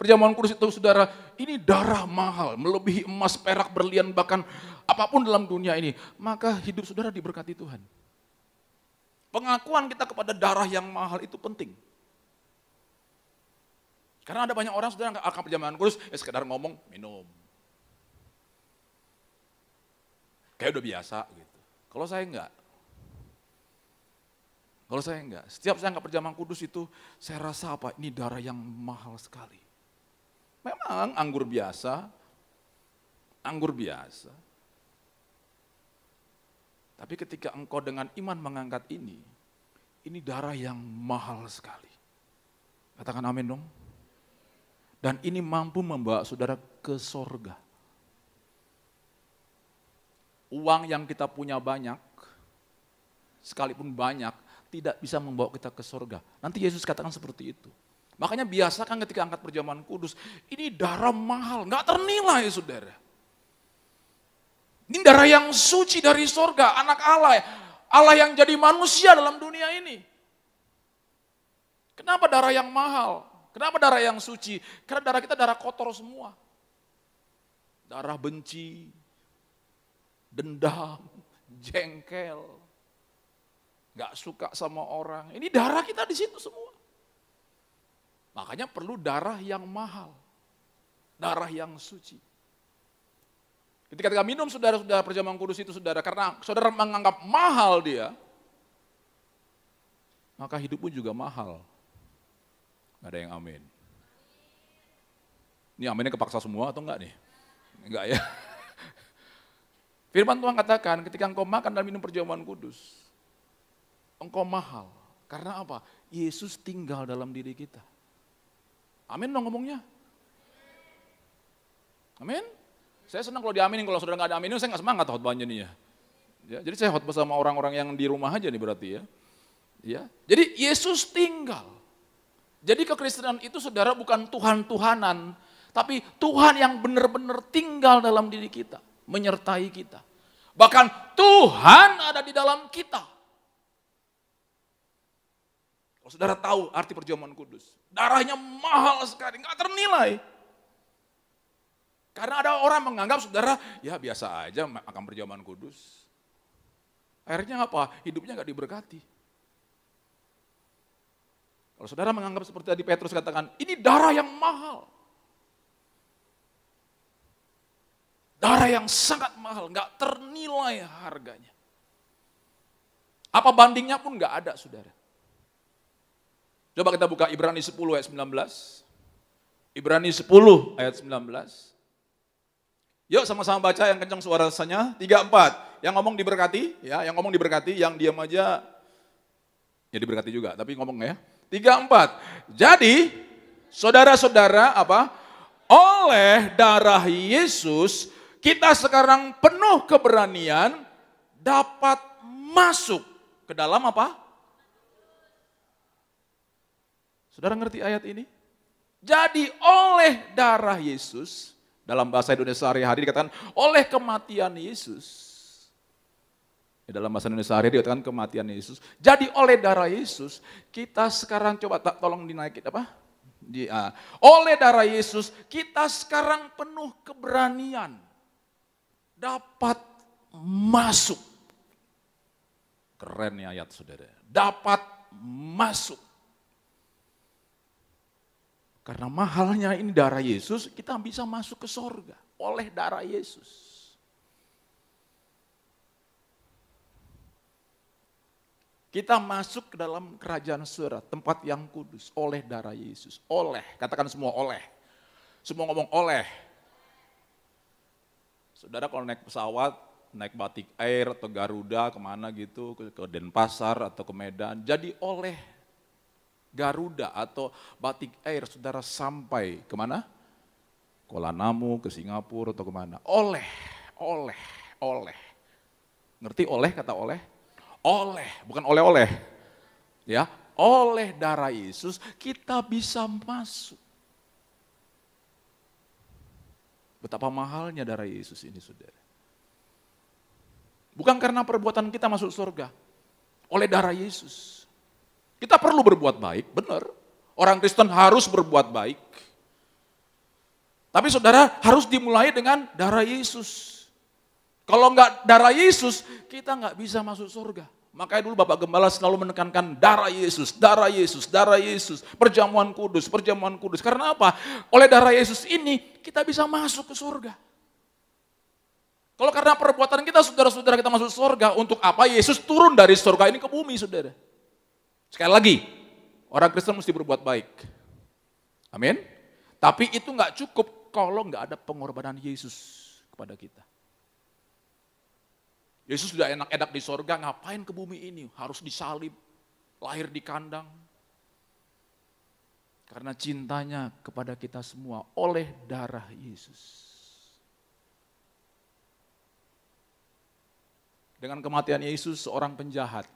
perjamuan kudus itu saudara, ini darah mahal, melebihi emas, perak, berlian, bahkan apapun dalam dunia ini, maka hidup saudara diberkati Tuhan. Pengakuan kita kepada darah yang mahal itu penting. Karena ada banyak orang saudara akan perjamuan kudus, sekedar ngomong, minum. Kayak udah biasa gitu. Kalau saya enggak. Setiap saya angkat perjamuan kudus itu, saya rasa apa? Ini darah yang mahal sekali. Memang anggur biasa. Tapi ketika engkau dengan iman mengangkat ini darah yang mahal sekali. Katakan amin dong. Dan ini mampu membawa saudara ke sorga. Uang yang kita punya banyak, sekalipun banyak, tidak bisa membawa kita ke sorga. Nanti Yesus katakan seperti itu. Makanya biasakan ketika angkat perjamuan kudus, ini darah mahal, nggak ternilai saudara. Ini darah yang suci dari sorga, anak Allah, Allah yang jadi manusia dalam dunia ini. Kenapa darah yang mahal? Kenapa darah yang suci? Karena darah kita darah kotor semua. Darah benci, dendam, jengkel, gak suka sama orang. Ini darah kita di situ semua. Makanya perlu darah yang mahal, darah yang suci. Ketika kita minum saudara-saudara perjamuan kudus itu saudara, karena saudara menganggap mahal dia, maka hidupmu juga mahal. Gak ada yang amin. Ini aminnya kepaksa semua atau enggak nih? Enggak ya. Firman Tuhan katakan ketika engkau makan dan minum perjamuan kudus, engkau mahal. Karena apa? Yesus tinggal dalam diri kita. Amin dong ngomongnya. Amin. Saya senang kalau diaminin, kalau saudara nggak ada aminin saya nggak semangat khotbahnya nih ya. Ya. Jadi saya khotbah sama orang-orang yang di rumah aja nih berarti ya. Ya. Jadi Yesus tinggal. Jadi kekristenan itu saudara bukan Tuhan-Tuhanan, tapi Tuhan yang benar-benar tinggal dalam diri kita, menyertai kita. Bahkan Tuhan ada di dalam kita. Kalau saudara tahu arti perjamuan kudus, darahnya mahal sekali, nggak ternilai. Karena ada orang menganggap saudara, ya biasa aja makan perjamuan kudus. Akhirnya apa? Hidupnya nggak diberkati. Kalau saudara menganggap seperti tadi Petrus katakan, ini darah yang mahal. Darah yang sangat mahal, nggak ternilai harganya. Apa bandingnya pun nggak ada, saudara. Coba kita buka Ibrani 10 ayat 19. Ibrani 10 ayat 19. Yuk sama-sama baca yang kencang suaranya, 3-4. Yang ngomong diberkati, ya, yang ngomong diberkati, yang diam aja, ya diberkati juga, tapi ngomong ya. 3-4. Jadi, saudara-saudara apa? Oleh darah Yesus, kita sekarang penuh keberanian dapat masuk ke dalam apa? Saudara ngerti ayat ini? Jadi oleh darah Yesus, dalam bahasa Indonesia sehari-hari dikatakan oleh kematian Yesus. Dalam bahasa Indonesia sehari dikatakan kematian Yesus. Jadi oleh darah Yesus, kita sekarang coba tolong dinaikin apa? Oleh darah Yesus, kita sekarang penuh keberanian. Dapat masuk. Keren nih ayat saudara. Dapat masuk. Karena mahalnya ini darah Yesus, kita bisa masuk ke sorga. Oleh darah Yesus. Kita masuk ke dalam kerajaan surga, tempat yang kudus, oleh darah Yesus. Oleh, katakan semua oleh. Semua ngomong oleh. Saudara kalau naik pesawat, naik Batik Air atau Garuda kemana gitu, ke Denpasar atau ke Medan, jadi oleh Garuda atau Batik Air, saudara sampai kemana? Kuala Namu, ke Singapura atau kemana? Oleh. Ngerti oleh, kata oleh? Oleh, bukan oleh-oleh. Ya, oleh darah Yesus kita bisa masuk. Betapa mahalnya darah Yesus ini, saudara. Bukan karena perbuatan kita masuk surga. Oleh darah Yesus. Kita perlu berbuat baik, benar. Orang Kristen harus berbuat baik. Tapi saudara harus dimulai dengan darah Yesus. Kalau enggak darah Yesus, kita enggak bisa masuk surga. Makanya dulu Bapak Gembala selalu menekankan darah Yesus, darah Yesus, darah Yesus. Perjamuan kudus, perjamuan kudus. Karena apa? Oleh darah Yesus ini kita bisa masuk ke surga. Kalau karena perbuatan kita, saudara-saudara kita masuk surga, untuk apa Yesus turun dari surga ini ke bumi, saudara? Sekali lagi, orang Kristen mesti berbuat baik. Amin. Tapi itu enggak cukup kalau enggak ada pengorbanan Yesus kepada kita. Yesus sudah enak-enak di sorga, ngapain ke bumi ini? Harus disalib, lahir di kandang. Karena cintanya kepada kita semua oleh darah Yesus. Dengan kematian Yesus, seorang penjahat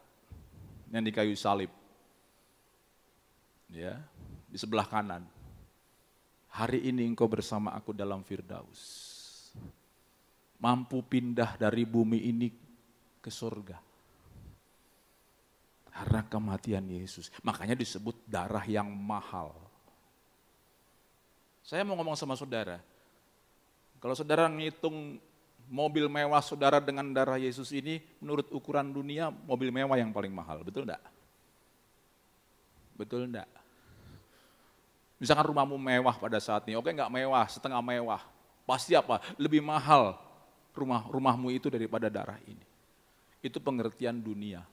yang di kayu salib. Ya, di sebelah kanan. Hari ini engkau bersama aku dalam Firdaus. Mampu pindah dari bumi ini ke surga. Karena kematian Yesus. Makanya disebut darah yang mahal. Saya mau ngomong sama saudara. Kalau saudara ngitung mobil mewah saudara dengan darah Yesus ini, menurut ukuran dunia, mobil mewah yang paling mahal. Betul enggak? Betul enggak? Misalkan rumahmu mewah pada saat ini, oke enggak mewah, setengah mewah. Pasti apa? Lebih mahal rumahmu itu daripada darah ini. Itu pengertian dunia.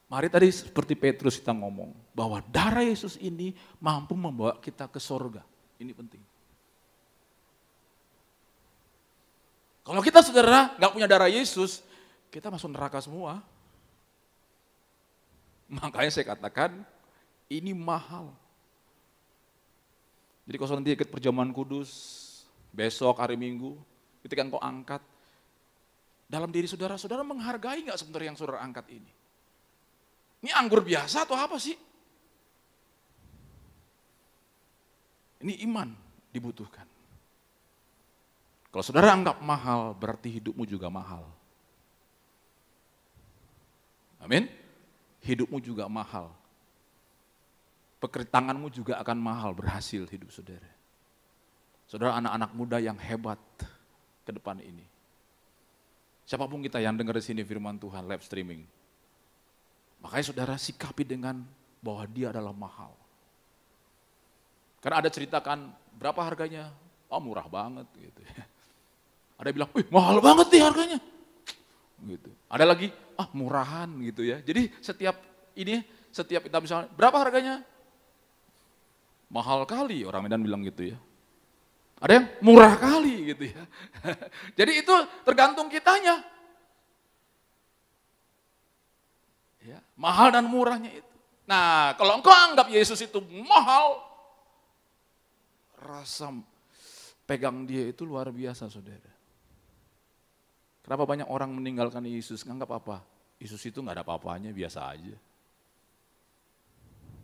Mari tadi seperti Petrus kita ngomong, bahwa darah Yesus ini mampu membawa kita ke sorga. Ini penting. Kalau kita saudara nggak punya darah Yesus, kita masuk neraka semua. Makanya saya katakan, ini mahal. Jadi kalau nanti ikut perjamuan kudus, besok hari Minggu, ketika engkau angkat, dalam diri saudara, saudara menghargai nggak sebenarnya yang saudara angkat ini? Ini anggur biasa atau apa sih? Ini iman dibutuhkan. Kalau saudara anggap mahal, berarti hidupmu juga mahal. Amin? Hidupmu juga mahal. Tanganmu juga akan mahal berhasil hidup saudara. Saudara anak-anak muda yang hebat ke depan ini. Siapapun kita yang dengar di sini firman Tuhan live streaming. Makanya saudara sikapi dengan bahwa dia adalah mahal. Karena ada ceritakan berapa harganya? Oh murah banget gitu. Ada yang bilang, wih mahal banget nih harganya. Gitu. Ada lagi, murahan gitu ya. Jadi setiap kita misalnya, berapa harganya? Mahal kali orang Medan bilang gitu ya. Ada yang murah kali gitu ya. Jadi itu tergantung kitanya. Ya, mahal dan murahnya itu. Nah, kalau engkau anggap Yesus itu mahal, rasa pegang dia itu luar biasa, saudara. Kenapa banyak orang meninggalkan Yesus? Nganggap apa? Yesus itu nggak ada apa-apanya, biasa aja.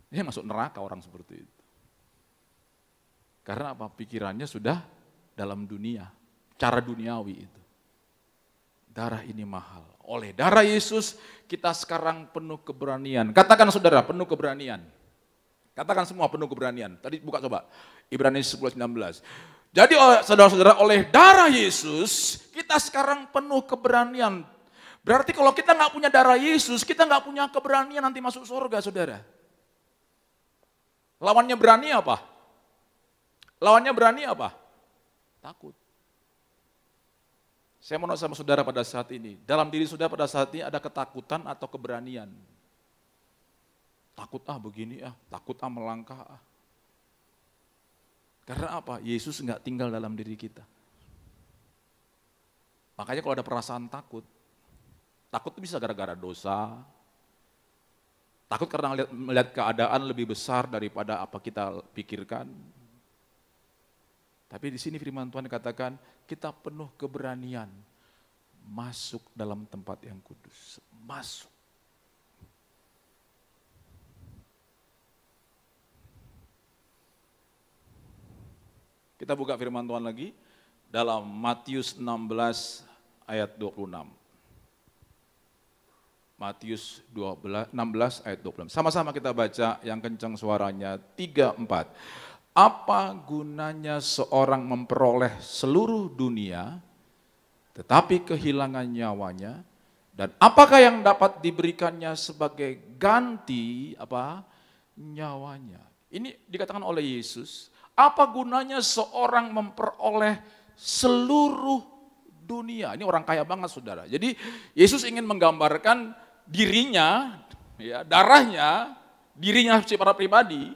Dia masuk neraka orang seperti itu. Karena apa? Pikirannya sudah dalam dunia, cara duniawi itu. Darah ini mahal. Oleh darah Yesus kita sekarang penuh keberanian. Katakan saudara, penuh keberanian. Katakan semua penuh keberanian. Tadi buka coba, Ibrani 10:19. Jadi saudara-saudara, oleh darah Yesus kita sekarang penuh keberanian. Berarti kalau kita nggak punya darah Yesus, kita nggak punya keberanian nanti masuk surga, saudara. Lawannya berani apa? Lawannya berani apa? Takut. Saya mau nanya sama saudara pada saat ini, dalam diri saudara pada saat ini ada ketakutan atau keberanian? Takut begini takut melangkah Karena apa? Yesus nggak tinggal dalam diri kita. Makanya kalau ada perasaan takut itu bisa gara-gara dosa, takut karena melihat keadaan lebih besar daripada apa kita pikirkan. Tapi di sini firman Tuhan dikatakan kita penuh keberanian masuk dalam tempat yang kudus. Masuk. Kita buka firman Tuhan lagi dalam Matius 16 ayat 26. Matius 16 ayat 26. Sama-sama kita baca yang kencang suaranya 3, 4. Apa gunanya seorang memperoleh seluruh dunia tetapi kehilangan nyawanya, dan apakah yang dapat diberikannya sebagai ganti nyawanya? Ini dikatakan oleh Yesus, apa gunanya seorang memperoleh seluruh dunia? Ini orang kaya banget saudara. Jadi Yesus ingin menggambarkan dirinya, darahnya, dirinya secara pribadi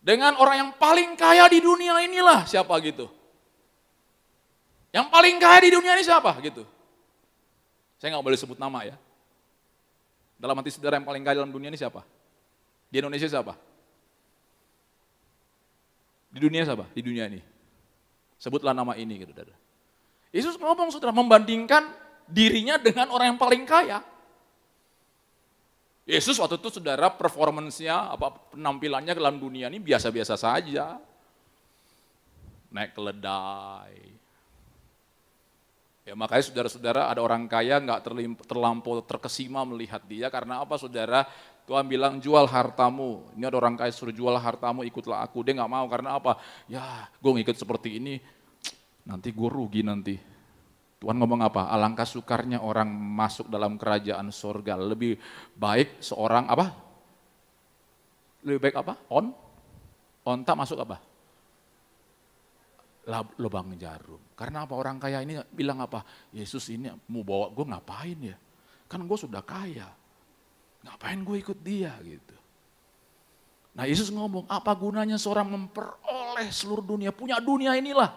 dengan orang yang paling kaya di dunia inilah. Siapa gitu? Yang paling kaya di dunia ini siapa gitu? Saya nggak boleh sebut nama ya. Dalam hati saudara yang paling kaya dalam dunia ini siapa? Di Indonesia siapa? Di dunia siapa? Di dunia ini. Sebutlah nama ini gitu. Yesus ngomong saudara, membandingkan dirinya dengan orang yang paling kaya. Yesus waktu itu saudara performance-nya, penampilannya dalam dunia ini biasa-biasa saja. Naik keledai. Ya makanya saudara-saudara ada orang kaya nggak terlampau terkesima melihat dia, karena apa saudara? Tuhan bilang jual hartamu. Ini ada orang kaya suruh jual hartamu, ikutlah aku. Dia nggak mau, karena apa? Ya gue ngikut seperti ini, nanti gue rugi nanti. Tuhan ngomong apa? Alangkah sukarnya orang masuk dalam kerajaan sorga. Lebih baik seorang Lebih baik onta masuk lubang jarum. Karena apa? Orang kaya ini bilang apa? Yesus ini mau bawa gue ngapain ya? Kan gue sudah kaya. Ngapain gue ikut dia gitu. Nah Yesus ngomong, apa gunanya seorang memperoleh seluruh dunia, punya dunia inilah.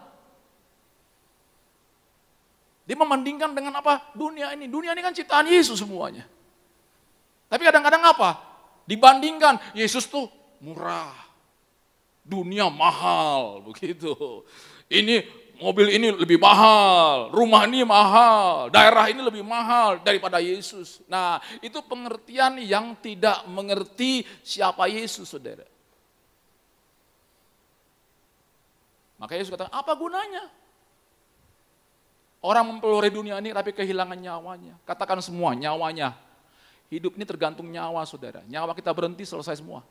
Dia membandingkan dengan apa? Dunia ini kan ciptaan Yesus semuanya. Tapi kadang-kadang apa? Dibandingkan, Yesus tuh murah, dunia mahal, begitu. Ini mobil ini lebih mahal, rumah ini mahal, daerah ini lebih mahal daripada Yesus. Nah, itu pengertian yang tidak mengerti siapa Yesus, saudara. Maka Yesus kata, apa gunanya? Orang mempelihara dunia ini tapi kehilangan nyawanya. Katakan semua, nyawanya. Hidup ini tergantung nyawa, saudara. Nyawa kita berhenti, selesai semua.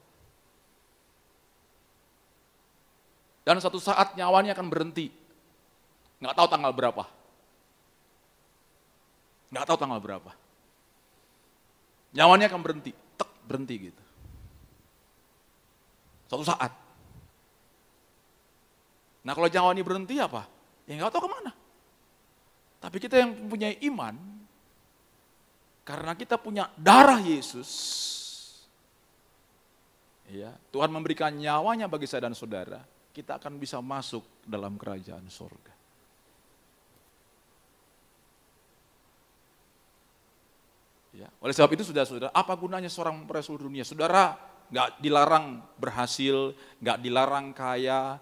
Dan suatu saat nyawanya akan berhenti. Nggak tahu tanggal berapa. Nggak tahu tanggal berapa. Nyawanya akan berhenti, berhenti gitu. Suatu saat. Nah kalau nyawa ini berhenti apa? Ya nggak tahu kemana. Tapi kita yang mempunyai iman, karena kita punya darah Yesus, ya, Tuhan memberikan nyawanya bagi saya dan saudara, kita akan bisa masuk dalam kerajaan surga. Ya, oleh sebab itu saudara-saudara, apa gunanya seorang memperoleh seluruh dunia? Saudara nggak dilarang berhasil, nggak dilarang kaya,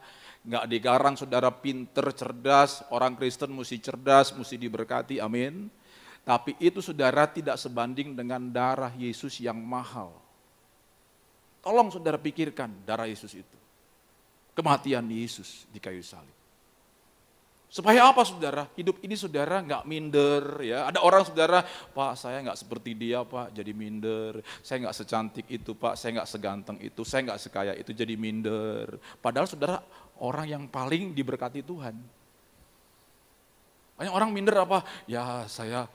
nggak dilarang saudara pinter, cerdas, orang Kristen mesti cerdas, mesti diberkati, amin. Tapi itu saudara tidak sebanding dengan darah Yesus yang mahal. Tolong saudara pikirkan darah Yesus itu. Kematian Yesus di kayu salib. Supaya apa saudara? Hidup ini saudara nggak minder ya. Ada orang saudara, Pak saya nggak seperti dia Pak, jadi minder. Saya nggak secantik itu Pak, saya nggak seganteng itu, saya nggak sekaya itu, jadi minder. Padahal saudara orang yang paling diberkati Tuhan. Banyak orang minder apa? Ya saya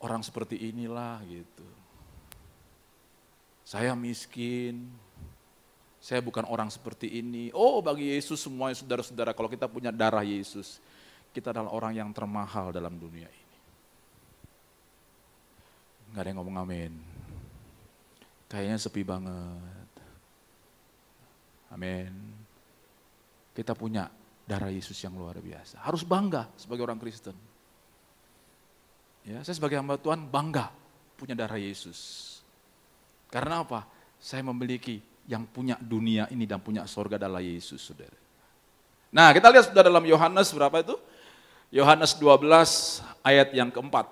orang seperti inilah gitu. Saya miskin, saya bukan orang seperti ini. Oh bagi Yesus semuanya saudara-saudara, kalau kita punya darah Yesus, kita adalah orang yang termahal dalam dunia ini. Nggak ada yang ngomong amin. Kayaknya sepi banget. Amin. Kita punya darah Yesus yang luar biasa. Harus bangga sebagai orang Kristen. Ya, saya sebagai hamba Tuhan bangga punya darah Yesus. Karena apa? Saya memiliki yang punya dunia ini dan punya sorga adalah Yesus, saudara. Nah, kita lihat sudah dalam Yohanes berapa itu? Yohanes 12 ayat yang keempat.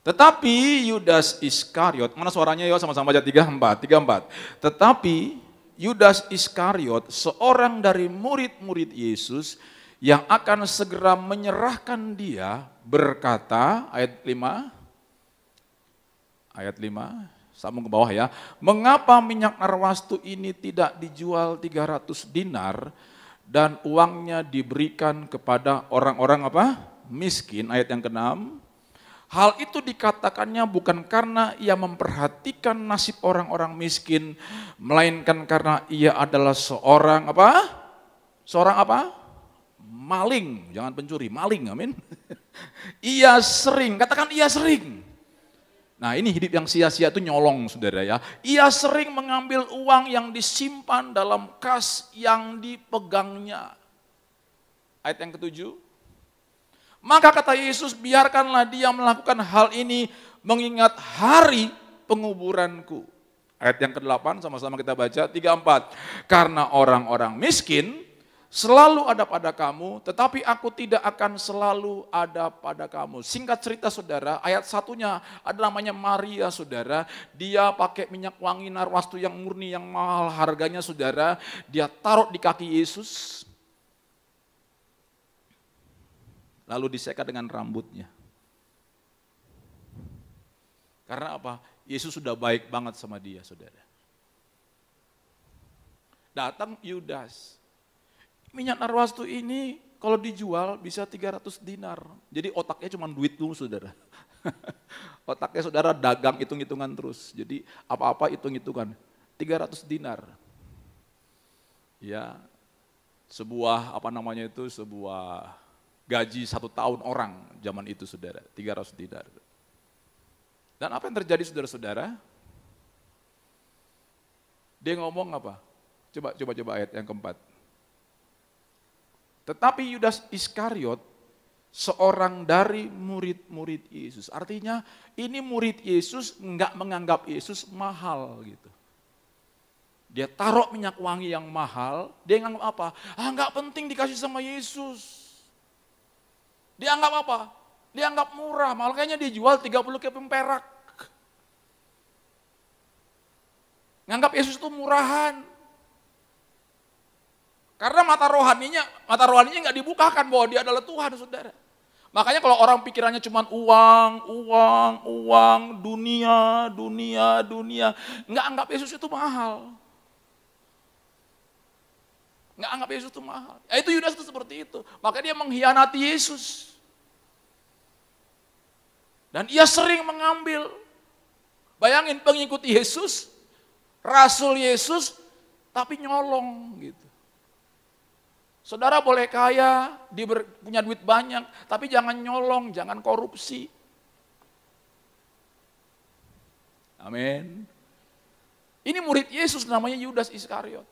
Tetapi Yudas Iskariot, mana suaranya ya sama-sama aja 34. Tetapi Yudas Iskariot, seorang dari murid-murid Yesus yang akan segera menyerahkan dia, berkata, ayat 5, sambung ke bawah ya. Mengapa minyak narwastu ini tidak dijual 300 dinar dan uangnya diberikan kepada orang-orang apa? Miskin, ayat yang ke-6. Hal itu dikatakannya bukan karena ia memperhatikan nasib orang-orang miskin, melainkan karena ia adalah seorang apa? Seorang apa? Maling, jangan pencuri, maling, amin. Ia sering, katakan ia sering. Nah ini hidup yang sia-sia itu nyolong saudara ya. Ia sering mengambil uang yang disimpan dalam kas yang dipegangnya. Ayat yang ke-7. Maka kata Yesus, biarkanlah dia melakukan hal ini mengingat hari penguburanku. Ayat yang ke-8 sama-sama kita baca, 34. Karena orang-orang miskin selalu ada pada kamu, tetapi aku tidak akan selalu ada pada kamu. Singkat cerita saudara, ayat satunya ada namanya Maria saudara. Dia pakai minyak wangi narwastu yang murni, yang mahal harganya saudara. Dia taruh di kaki Yesus. Lalu diseka dengan rambutnya. Karena apa? Yesus sudah baik banget sama dia saudara. Datang Yudas. Minyak narwastu ini kalau dijual bisa 300 dinar. Jadi otaknya cuma duit dulu saudara. Otaknya saudara dagang hitung-hitungan terus. Jadi apa-apa hitung-hitungan. 300 dinar. Ya, sebuah gaji 1 tahun orang zaman itu saudara. 300 dinar. Dan apa yang terjadi saudara-saudara? Dia ngomong apa? Coba ayat yang keempat. Tetapi Yudas Iskariot, seorang dari murid-murid Yesus. Artinya ini murid Yesus nggak menganggap Yesus mahal gitu. Dia taruh minyak wangi yang mahal, dia nganggap apa? Nggak penting dikasih sama Yesus. Dia anggap apa? Dia anggap murah, makanya dia jual 30 keping perak. Nganggap Yesus itu murahan. Karena mata rohaninya nggak dibukakan bahwa dia adalah Tuhan, saudara. Makanya kalau orang pikirannya cuma uang, dunia, nggak anggap Yesus itu mahal. Nggak anggap Yesus itu mahal. Ya, itu Yudas itu seperti itu. Makanya dia mengkhianati Yesus. Dan ia sering mengambil. Bayangin pengikut Yesus, Rasul Yesus, tapi nyolong gitu. Saudara boleh kaya, punya duit banyak, tapi jangan nyolong, jangan korupsi. Amin. Ini murid Yesus namanya Yudas Iskariot.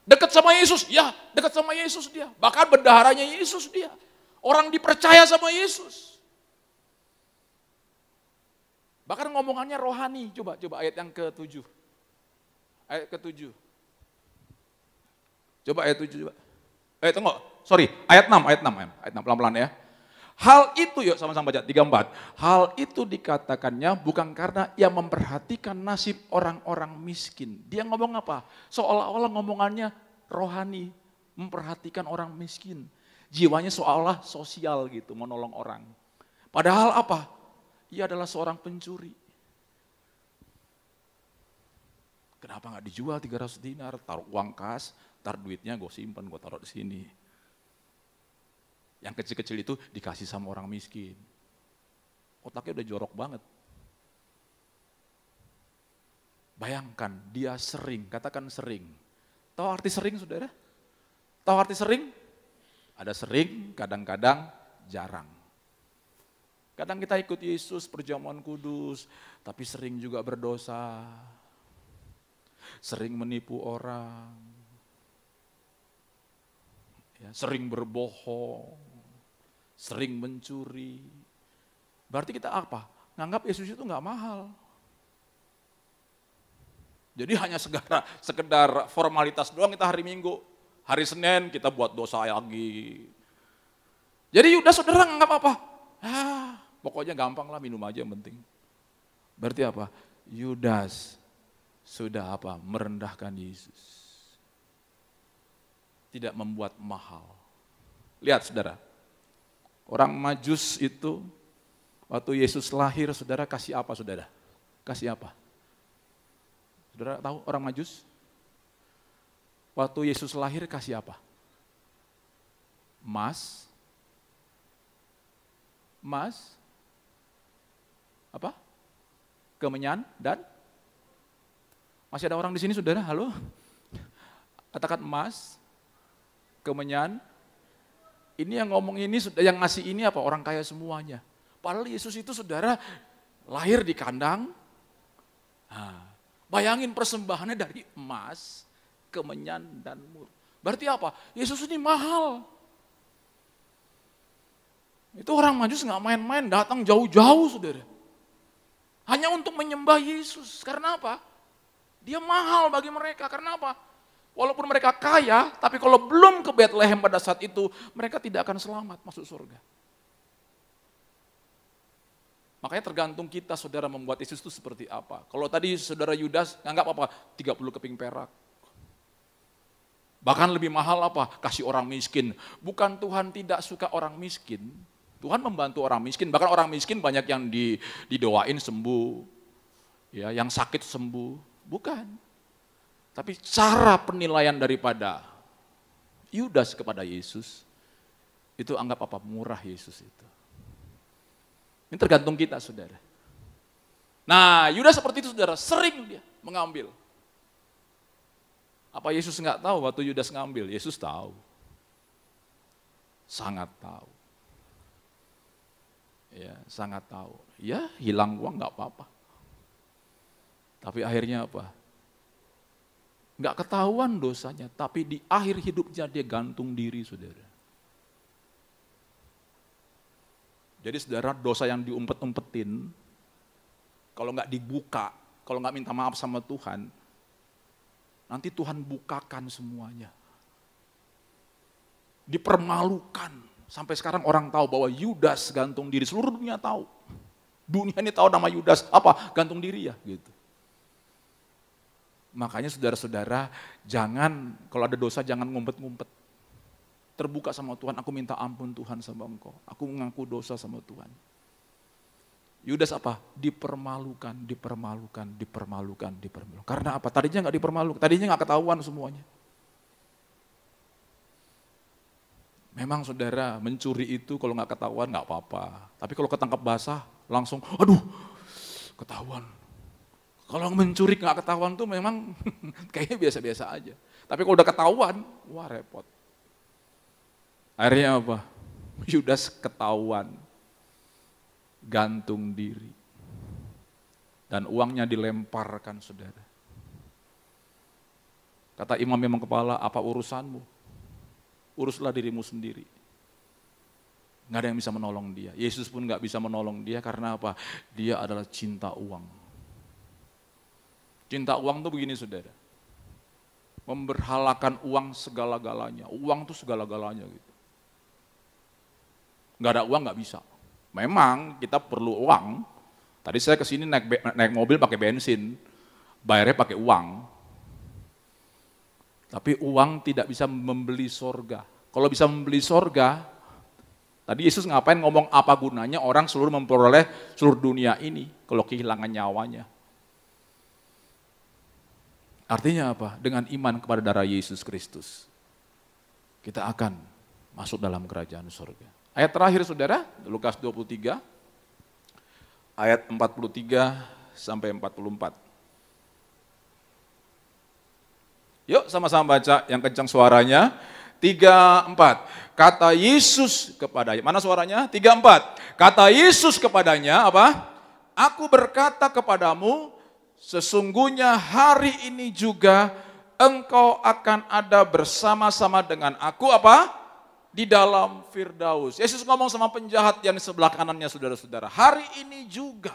Dekat sama Yesus, ya dekat sama Yesus dia. Bahkan bendaharanya Yesus dia. Orang dipercaya sama Yesus. Bahkan ngomongannya rohani. Coba ayat yang ke-7. Ayat ke-7. Coba ayat 7 coba. Tunggu, sorry, ayat 6, pelan-pelan ya. Hal itu, yuk sama-sama baca, 3-4. Hal itu dikatakannya bukan karena ia memperhatikan nasib orang-orang miskin. Dia ngomong apa? Seolah-olah ngomongannya rohani, memperhatikan orang miskin. Jiwanya seolah sosial gitu, menolong orang. Padahal apa? Ia adalah seorang pencuri. Kenapa nggak dijual 300 dinar, taruh uang kas, ntar duitnya gue simpen, gue taruh di sini. Yang kecil-kecil itu dikasih sama orang miskin. Otaknya udah jorok banget. Bayangkan, dia sering, katakan sering. Tahu arti sering, saudara? Tahu arti sering? Ada sering, kadang-kadang jarang. Kadang kita ikut Yesus, perjamuan kudus, tapi sering juga berdosa. Sering menipu orang. Ya, sering berbohong, sering mencuri. Berarti kita apa? Nganggap Yesus itu nggak mahal. Jadi hanya sekedar formalitas doang kita hari Minggu. Hari Senin kita buat dosa lagi. Jadi Yudas saudara nganggap apa? Pokoknya gampang lah, minum aja yang penting. Berarti apa? Yudas sudah apa? Merendahkan Yesus. Tidak membuat mahal. Lihat saudara, orang Majus itu waktu Yesus lahir, saudara kasih apa saudara? Kasih apa? Saudara tahu orang Majus? Waktu Yesus lahir kasih apa? Emas, apa? Kemenyan dan masih ada orang di sini saudara? Halo? Katakan emas, kemenyan. Ini yang ngomong ini, yang ngasih ini apa? Orang kaya semuanya. Padahal Yesus itu saudara lahir di kandang. Bayangin persembahannya dari emas, kemenyan dan mur. Berarti apa? Yesus ini mahal. Itu orang Majus nggak main-main, datang jauh-jauh saudara. Hanya untuk menyembah Yesus. Karena apa? Dia mahal bagi mereka. Karena apa? Walaupun mereka kaya, tapi kalau belum ke Bethlehem pada saat itu, mereka tidak akan selamat masuk surga. Makanya tergantung kita, saudara, membuat Yesus itu seperti apa. Kalau tadi saudara Yudas, nganggap apa? 30 keping perak. Bahkan lebih mahal apa? Kasih orang miskin. Bukan Tuhan tidak suka orang miskin. Tuhan membantu orang miskin. Bahkan orang miskin banyak yang didoain sembuh. Ya, yang sakit sembuh. Bukan. Tapi cara penilaian daripada Yudas kepada Yesus, itu anggap apa? Murah Yesus itu. Ini tergantung kita saudara. Nah Yudas seperti itu saudara, sering dia mengambil. Apa Yesus nggak tahu waktu Yudas ngambil? Yesus tahu. Sangat tahu. Ya, sangat tahu. Ya, hilang uang nggak apa-apa. Tapi akhirnya apa? Nggak ketahuan dosanya, tapi di akhir hidupnya dia gantung diri, saudara. Jadi saudara, dosa yang diumpet-umpetin, kalau nggak dibuka, kalau nggak minta maaf sama Tuhan, nanti Tuhan bukakan semuanya. Dipermalukan. Sampai sekarang orang tahu bahwa Yudas gantung diri. Seluruh dunia tahu. Dunia ini tahu nama Yudas. Apa? Gantung diri ya. Gitu. Makanya saudara-saudara, jangan, kalau ada dosa jangan ngumpet-ngumpet. Terbuka sama Tuhan, aku minta ampun Tuhan sama engkau. Aku mengaku dosa sama Tuhan. Yudas apa? Dipermalukan. Karena apa? Tadinya nggak dipermalukan, tadinya nggak ketahuan semuanya. Memang saudara, mencuri itu kalau nggak ketahuan nggak apa-apa. Tapi kalau ketangkap basah, langsung, aduh, ketahuan. Kalau mencuri nggak ketahuan tuh memang kayaknya biasa-biasa aja. Tapi kalau udah ketahuan, wah repot. Akhirnya apa? Yudas ketahuan, gantung diri. Dan uangnya dilemparkan, saudara. Kata imam kepala, apa urusanmu? Uruslah dirimu sendiri. Nggak ada yang bisa menolong dia. Yesus pun nggak bisa menolong dia karena apa? Dia adalah cinta uang. Cinta uang tuh begini saudara. Memberhalakan uang segala-galanya. Uang tuh segala-galanya gitu. Nggak ada uang nggak bisa. Memang kita perlu uang. Tadi saya kesini naik mobil pakai bensin. Bayarnya pakai uang. Tapi uang tidak bisa membeli sorga. Kalau bisa membeli sorga, tadi Yesus ngapain ngomong apa gunanya orang seluruh memperoleh seluruh dunia ini kalau kehilangan nyawanya. Artinya apa? Dengan iman kepada darah Yesus Kristus, kita akan masuk dalam kerajaan sorga. Ayat terakhir saudara, Lukas 23, ayat 43 sampai 44. Yuk sama-sama baca yang kencang suaranya. 3, 4. Kata Yesus kepadanya. Mana suaranya? 3, 4. Kata Yesus kepadanya apa? Aku berkata kepadamu, sesungguhnya hari ini juga engkau akan ada bersama-sama dengan aku apa? Di dalam Firdaus. Yesus ngomong sama penjahat yang di sebelah kanannya saudara-saudara. Hari ini juga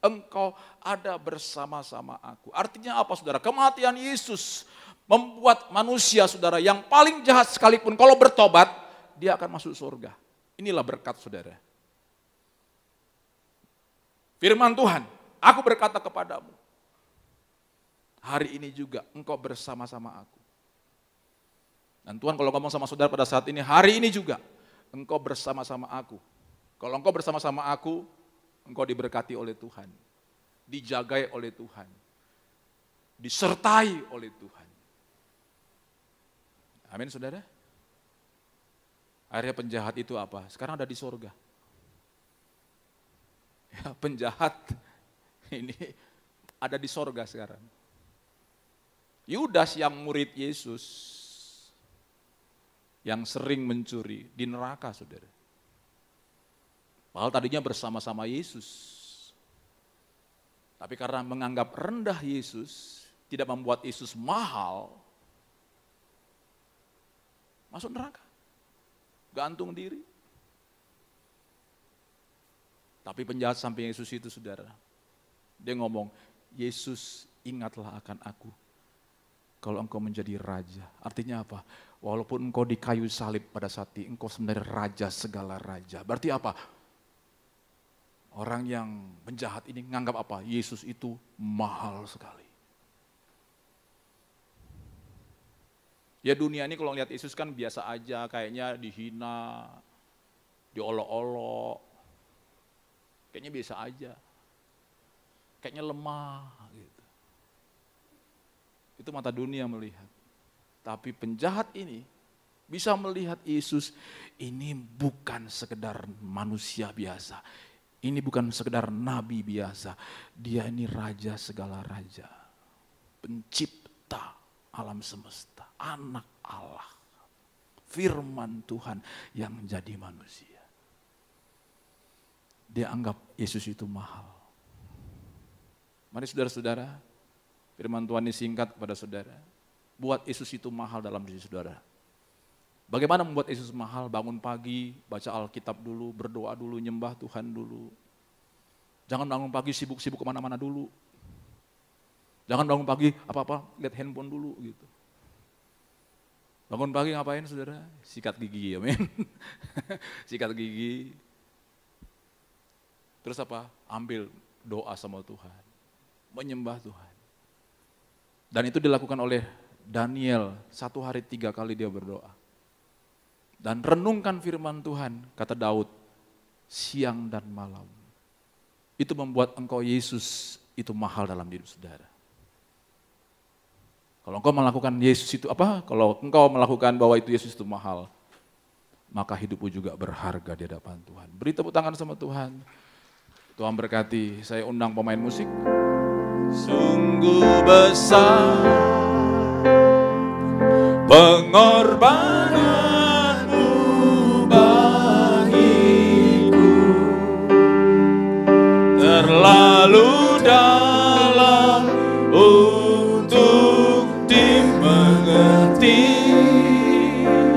engkau ada bersama-sama aku. Artinya apa saudara? Kematian Yesus membuat manusia saudara yang paling jahat sekalipun kalau bertobat, dia akan masuk surga. Inilah berkat saudara. Firman Tuhan, aku berkata kepadamu, hari ini juga engkau bersama-sama aku. Dan Tuhan kalau ngomong sama saudara pada saat ini, hari ini juga engkau bersama-sama aku. Kalau engkau bersama-sama aku, engkau diberkati oleh Tuhan. Dijagai oleh Tuhan. Disertai oleh Tuhan. Amin saudara. Akhirnya penjahat itu apa? Sekarang ada di sorga. Ya, penjahat ini ada di sorga sekarang. Yudas yang murid Yesus, yang sering mencuri, di neraka saudara. Padahal tadinya bersama-sama Yesus. Tapi karena menganggap rendah Yesus, tidak membuat Yesus mahal, masuk neraka, gantung diri. Tapi penjahat samping Yesus itu saudara, dia ngomong, Yesus ingatlah akan aku kalau engkau menjadi raja. Artinya apa? Walaupun engkau di kayu salib pada saat itu, engkau sebenarnya raja segala raja. Berarti apa? Orang yang penjahat ini nganggap apa? Yesus itu mahal sekali. Ya dunia ini kalau lihat Yesus kan biasa aja, kayaknya dihina, diolok-olok, kayaknya biasa aja, kayaknya lemah gitu. Itu mata dunia melihat. Tapi penjahat ini bisa melihat Yesus, ini bukan sekedar manusia biasa, ini bukan sekedar nabi biasa, dia ini raja segala raja, pencipta alam semesta, anak Allah, firman Tuhan yang menjadi manusia. dia anggap Yesus itu mahal. Mari saudara-saudara, firman Tuhan ini singkat kepada saudara. Buat Yesus itu mahal dalam diri saudara. Bagaimana membuat Yesus mahal? Bangun pagi, baca Alkitab dulu, berdoa dulu, nyembah Tuhan dulu. Jangan bangun pagi sibuk-sibuk kemana-mana dulu. Jangan bangun pagi apa-apa, lihat handphone dulu gitu. Bangun pagi ngapain saudara? Sikat gigi, amin. Sikat gigi. Terus apa? Ambil doa sama Tuhan. Menyembah Tuhan. Dan itu dilakukan oleh Daniel, 1 hari 3 kali dia berdoa. Dan renungkan firman Tuhan, kata Daud, siang dan malam. Itu membuat engkau Yesus itu mahal dalam diri saudara. Kalau engkau melakukan Yesus itu apa? Kalau engkau melakukan bahwa itu Yesus itu mahal, maka hidupmu juga berharga di hadapan Tuhan. Beri tepuk tangan sama Tuhan. Tuhan berkati. Saya undang pemain musik. Sungguh besar pengorbananmu bagiku, terlalu dalam untuk dimengerti.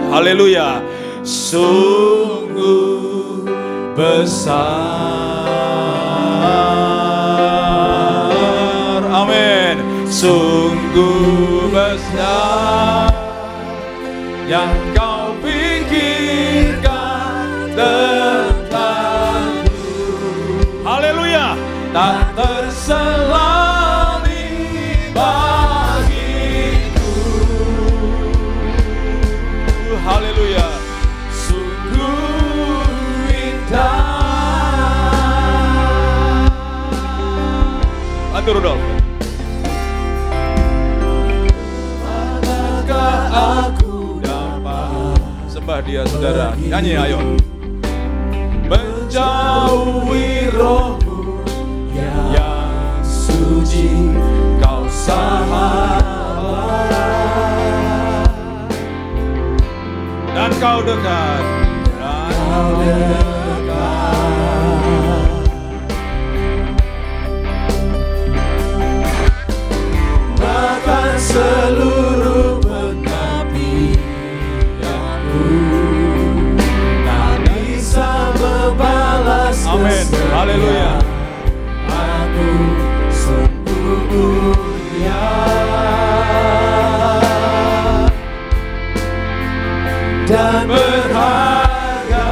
Haleluya. Sungguh besar. Amin. Sungguh besar yang kau pikirkan tentangku. Haleluya. Tak terselami bagiku. Haleluya. Sungguh indah. Bantu Rudolf. Manakah aku dapat sembah dia saudara. Nyanyi ayo. Menjauhi rohmu yang suci, kau sahabat, dan kau dekat, bahkan seluruh penapianku tak bisa membalas. Amin. Haleluya. Aku sungguh mulia dan berharga.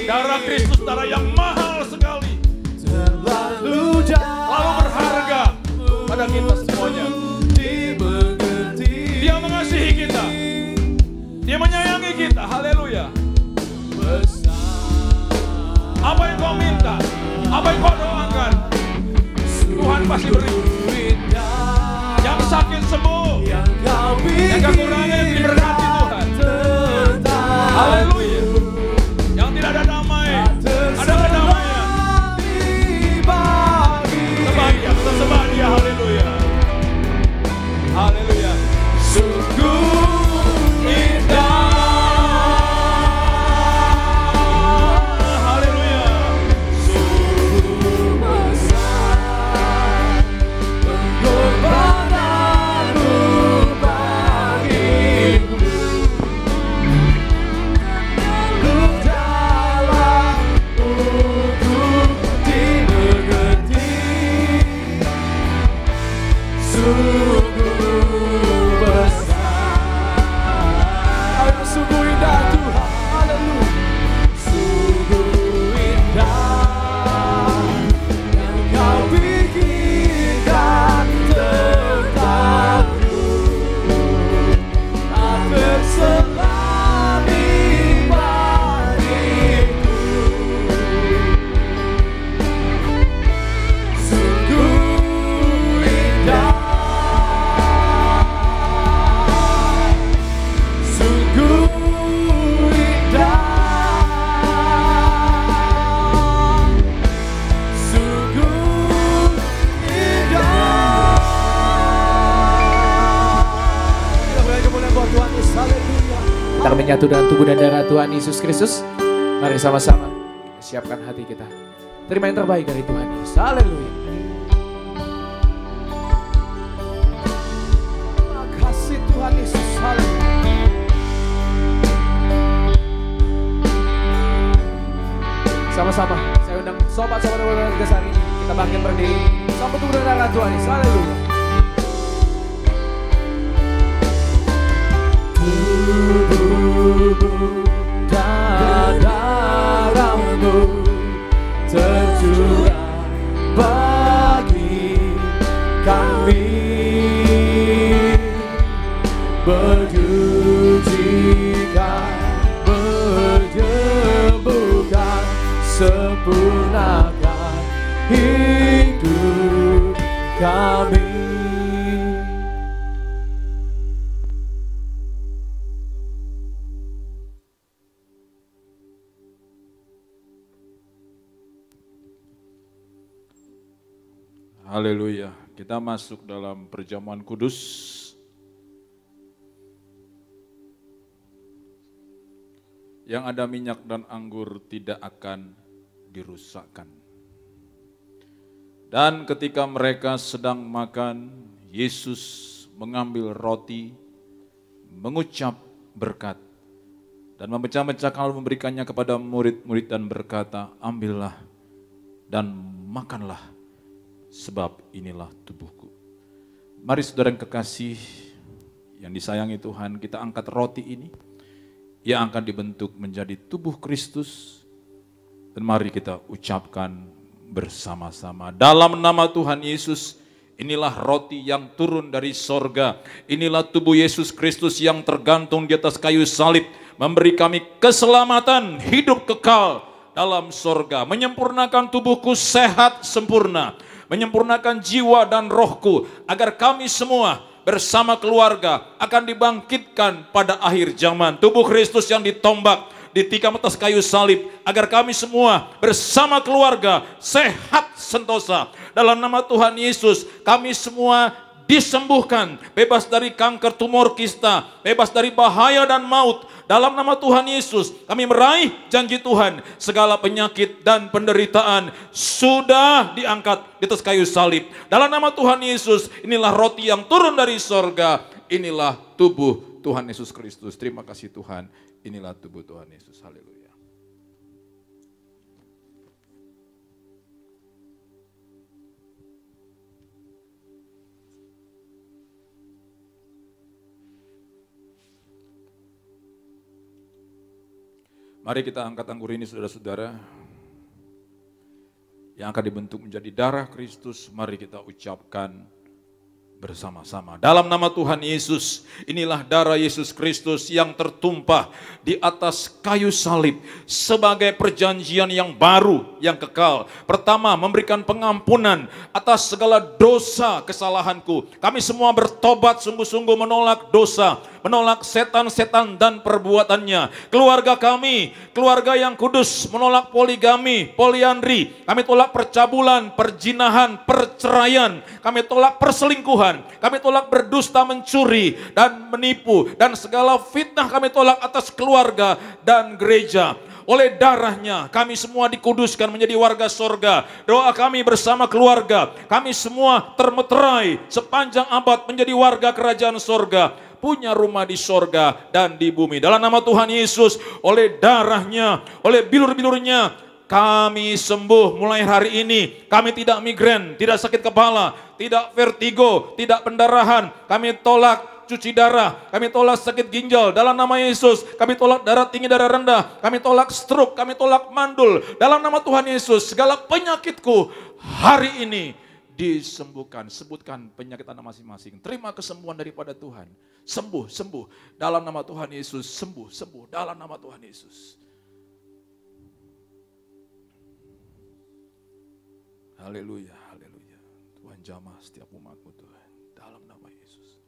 Darah Kristus, darah yang mahal sekali, terlalu lalu berharga pada kita semuanya. Dia mengasihi kita, Dia menyayangi kita. Haleluya. Apa yang kau minta, apa yang kau doakan, Tuhan pasti beri. Yang sakit sembuh, yang kekurangan diberkati Tuhan. Haleluya. Yang tidak ada damai, ada kedamaian. Sembah Dia, kita sembah Dia. Haleluya. Haleluya. Sungguh indah. Haleluya. Sungguh besar pengorbananmu bagiku. Lu dalam untuk dimengerti. Sungguh besar, sungguh indah Tuhan. Haleluya. Sungguh indah yang Kau pikirkan tentangku, tak terselami bagiku. Sungguh indah, sungguh indah, sungguh indah. Kita beri kemuliaan buat Tuhan Yesus. Haleluya. Kita akan menyatu dengan tubuh dan darah Tuhan Yesus Kristus. Mari sama-sama kita siapkan hati kita. Terima yang terbaik dari Tuhan Yesus. Haleluya. Terima kasih Tuhan Yesus. Haleluya. Sama-sama saya undang sobat-sobat Wargas hari ini. Kita bangkit berdiri. Sambut tubuh dan darah Tuhan Yesus. Haleluya. Tubuh dan darahmu tercurah bagi kami, berdujikan, menyembuhkan, sempurnakan hidup kami. Haleluya. Kita masuk dalam perjamuan kudus. Yang ada minyak dan anggur tidak akan dirusakkan. Dan ketika mereka sedang makan, Yesus mengambil roti, mengucap berkat, dan memecah-mecahkan lalu memberikannya kepada murid-murid dan berkata, ambillah dan makanlah, sebab inilah tubuhku. Mari saudara yang kekasih, yang disayangi Tuhan, kita angkat roti ini, yang akan dibentuk menjadi tubuh Kristus. Dan mari kita ucapkan bersama-sama. Dalam nama Tuhan Yesus, inilah roti yang turun dari sorga. Inilah tubuh Yesus Kristus yang tergantung di atas kayu salib. Memberi kami keselamatan, hidup kekal dalam sorga. Menyempurnakan tubuhku sehat sempurna. Menyempurnakan jiwa dan rohku, agar kami semua bersama keluarga akan dibangkitkan pada akhir zaman. Tubuh Kristus yang ditombak, ditikam atas kayu salib, agar kami semua bersama keluarga sehat sentosa. Dalam nama Tuhan Yesus, kami semua disembuhkan, bebas dari kanker, tumor kista, bebas dari bahaya dan maut. Dalam nama Tuhan Yesus, kami meraih janji Tuhan. Segala penyakit dan penderitaan sudah diangkat di atas kayu salib. Dalam nama Tuhan Yesus, inilah roti yang turun dari sorga. Inilah tubuh Tuhan Yesus Kristus. Terima kasih Tuhan. Inilah tubuh Tuhan Yesus. Haleluya. Mari kita angkat anggur ini saudara-saudara. Yang akan dibentuk menjadi darah Kristus. Mari kita ucapkan bersama-sama. Dalam nama Tuhan Yesus, inilah darah Yesus Kristus yang tertumpah di atas kayu salib sebagai perjanjian yang baru, yang kekal. Pertama, memberikan pengampunan atas segala dosa kesalahanku. Kami semua bertobat sungguh-sungguh menolak dosa, menolak setan-setan dan perbuatannya. Keluarga kami, keluarga yang kudus, menolak poligami, poliandri. Kami tolak percabulan, perjinahan, perceraian. Kami tolak perselingkuhan. Kami tolak berdusta, mencuri, dan menipu. Dan segala fitnah kami tolak atas keluarga dan gereja. Oleh darahnya kami semua dikuduskan menjadi warga sorga. Doa kami bersama keluarga. Kami semua termeterai sepanjang abad menjadi warga kerajaan sorga. Punya rumah di sorga dan di bumi. Dalam nama Tuhan Yesus, oleh darahnya, oleh bilur-bilurnya, kami sembuh mulai hari ini. Kami tidak migrain, tidak sakit kepala, tidak vertigo, tidak pendarahan. Kami tolak cuci darah, kami tolak sakit ginjal dalam nama Yesus. Kami tolak darah tinggi, darah rendah, kami tolak stroke, kami tolak mandul dalam nama Tuhan Yesus. Segala penyakitku hari ini disembuhkan. Sebutkan penyakit Anda masing-masing. Terima kesembuhan daripada Tuhan. Sembuh, sembuh dalam nama Tuhan Yesus. Sembuh, sembuh dalam nama Tuhan Yesus. Haleluya, haleluya. Tuhan jamah setiap umat-Mu Tuhan, dalam nama Yesus.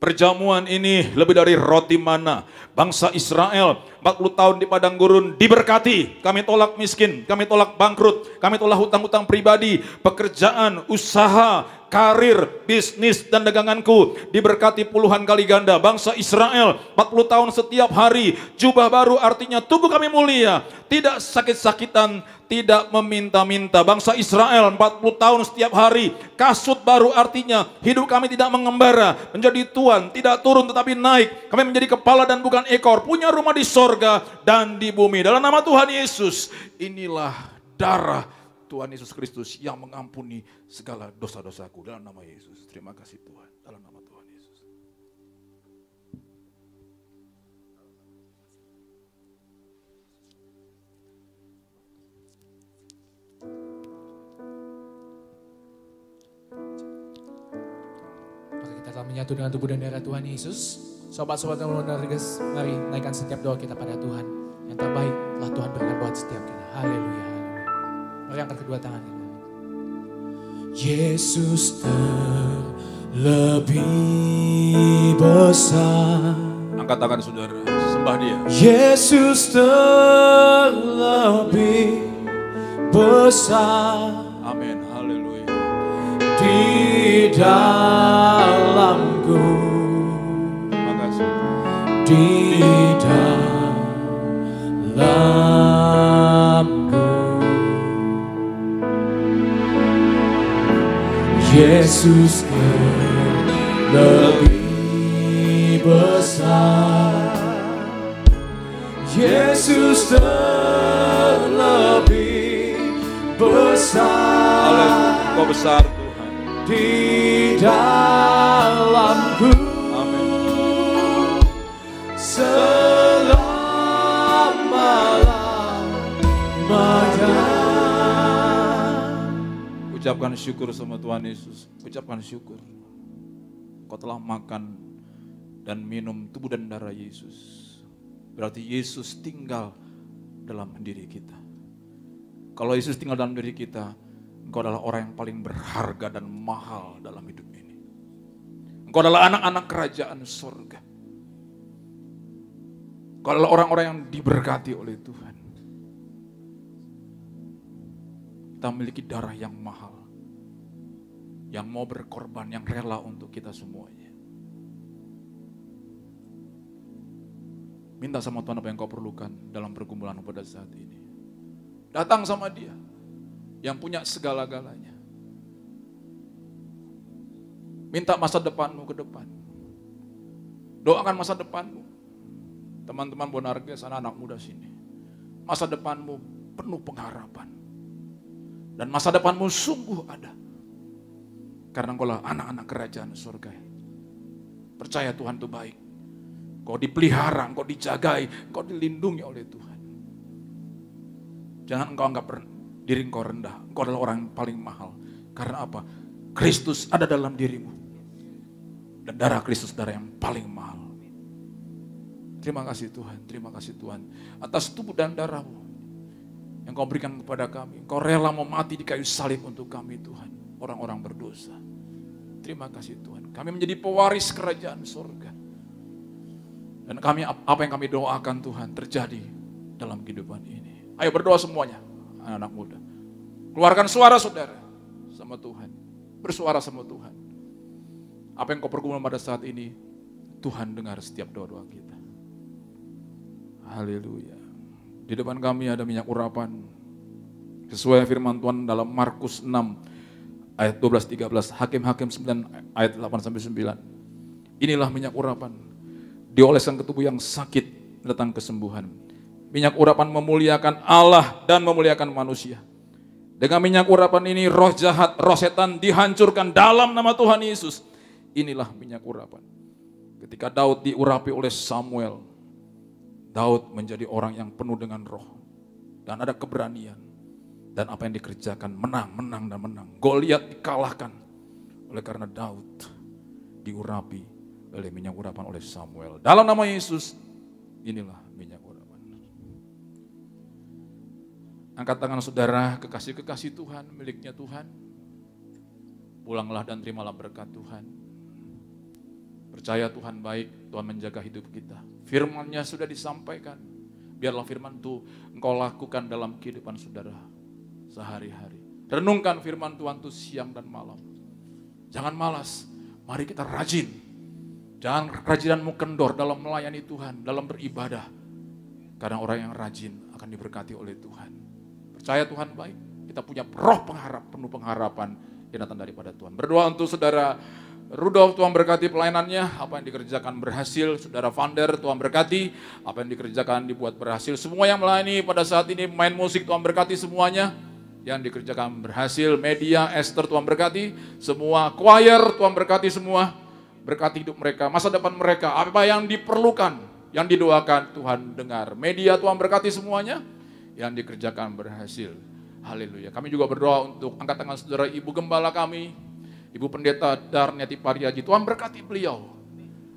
Perjamuan ini lebih dari roti mana. Bangsa Israel 40 tahun di padang gurun diberkati. Kami tolak miskin, kami tolak bangkrut, kami tolak hutang-hutang pribadi, pekerjaan, usaha, karir, bisnis, dan daganganku diberkati puluhan kali ganda. Bangsa Israel 40 tahun setiap hari, jubah baru artinya tubuh kami mulia, tidak sakit-sakitan, tidak meminta-minta. Bangsa Israel 40 tahun setiap hari, kasut baru artinya hidup kami tidak mengembara, menjadi tuan, tidak turun tetapi naik. Kami menjadi kepala dan bukan ekor, punya rumah di sorga dan di bumi. Dalam nama Tuhan Yesus, inilah darah Tuhan Yesus Kristus yang mengampuni segala dosa-dosaku. Dalam nama Yesus. Terima kasih Tuhan. Dalam nama Tuhan Yesus. Maka kita telah menyatu dengan tubuh dan darah Tuhan Yesus. Sobat-sobat yang berhargas, mari naikkan setiap doa kita pada Tuhan. Yang terbaik telah Tuhan berikan buat setiap kita. Haleluya. Mari angkat kedua tangan kita. Yesus terlebih besar. Angkat tangan saudara, sembah Dia. Yesus terlebih besar. Amin, haleluya. Di dalamku, Terima kasih. di dalamku. Yesus lebih besar. Yesus terlebih besar. Haleluya, Engkau besar Tuhan. Di dalamku. Amin. Selama-lamanya. Ucapkan syukur sama Tuhan Yesus. Ucapkan syukur. Kau telah makan dan minum tubuh dan darah Yesus. Berarti Yesus tinggal dalam diri kita. Kalau Yesus tinggal dalam diri kita, engkau adalah orang yang paling berharga dan mahal dalam hidup ini. Engkau adalah anak-anak kerajaan surga. Engkau adalah orang-orang yang diberkati oleh Tuhan. Kita memiliki darah yang mahal, yang mau berkorban, yang rela untuk kita semuanya. Minta sama Tuhan apa yang kau perlukan dalam pergumulan pada saat ini. Datang sama Dia yang punya segala-galanya. Minta masa depanmu ke depan. Doakan masa depanmu. Teman-teman Bonarges, anak-anak muda sini. Masa depanmu penuh pengharapan. Dan masa depanmu sungguh ada. Karena engkau lah anak-anak kerajaan surga. Percaya Tuhan itu baik. Engkau dipelihara, engkau dijagai, engkau dilindungi oleh Tuhan. Jangan engkau anggap diri engkau rendah. Engkau adalah orang yang paling mahal. Karena apa? Kristus ada dalam dirimu. Dan darah Kristus darah yang paling mahal. Terima kasih Tuhan, terima kasih Tuhan. Atas tubuh dan darahmu yang kau berikan kepada kami. Engkau rela mau mati di kayu salib untuk kami Tuhan. Orang-orang berdosa. Terima kasih Tuhan. Kami menjadi pewaris kerajaan surga. Dan kami, apa yang kami doakan Tuhan terjadi dalam kehidupan ini. Ayo berdoa semuanya, anak-anak muda. Keluarkan suara saudara sama Tuhan. Bersuara sama Tuhan. Apa yang kau pergumulan pada saat ini, Tuhan dengar setiap doa-doa kita. Haleluya. Di depan kami ada minyak urapan. Sesuai firman Tuhan dalam Markus 6 ayat 12-13. Hakim-Hakim 9 ayat 8-9. Inilah minyak urapan. Dioleskan ke tubuh yang sakit datang kesembuhan. Minyak urapan memuliakan Allah dan memuliakan manusia. Dengan minyak urapan ini roh jahat, roh setan dihancurkan dalam nama Tuhan Yesus. Inilah minyak urapan. Ketika Daud diurapi oleh Samuel, Daud menjadi orang yang penuh dengan roh. Dan ada keberanian. Dan apa yang dikerjakan menang, menang dan menang. Goliat dikalahkan oleh karena Daud diurapi oleh minyak urapan oleh Samuel. Dalam nama Yesus, inilah minyak urapan. Angkat tangan saudara, kekasih-kekasih Tuhan, miliknya Tuhan. Pulanglah dan terimalah berkat Tuhan. Percaya Tuhan baik, Tuhan menjaga hidup kita. Firman-Nya sudah disampaikan. Biarlah firman itu engkau lakukan dalam kehidupan saudara sehari-hari. Renungkan firman Tuhan itu siang dan malam. Jangan malas, mari kita rajin. Jangan kerajianmu kendor dalam melayani Tuhan, dalam beribadah. Karena orang yang rajin akan diberkati oleh Tuhan. Percaya Tuhan baik, kita punya roh pengharap, penuh pengharapan yang datang daripada Tuhan. Berdoa untuk saudara Rudolf, Tuhan berkati pelayanannya, apa yang dikerjakan berhasil. Saudara Vander, Tuhan berkati, apa yang dikerjakan dibuat berhasil. Semua yang melayani pada saat ini, main musik, Tuhan berkati semuanya. Yang dikerjakan berhasil, media, Esther, Tuhan berkati. Semua choir, Tuhan berkati semua. Berkati hidup mereka, masa depan mereka, apa yang diperlukan, yang didoakan Tuhan dengar. Media Tuhan berkati semuanya, yang dikerjakan berhasil. Haleluya. Kami juga berdoa untuk angkat tangan saudara Ibu Gembala kami, Ibu Pendeta Darniati Pariaji, Tuhan berkati beliau.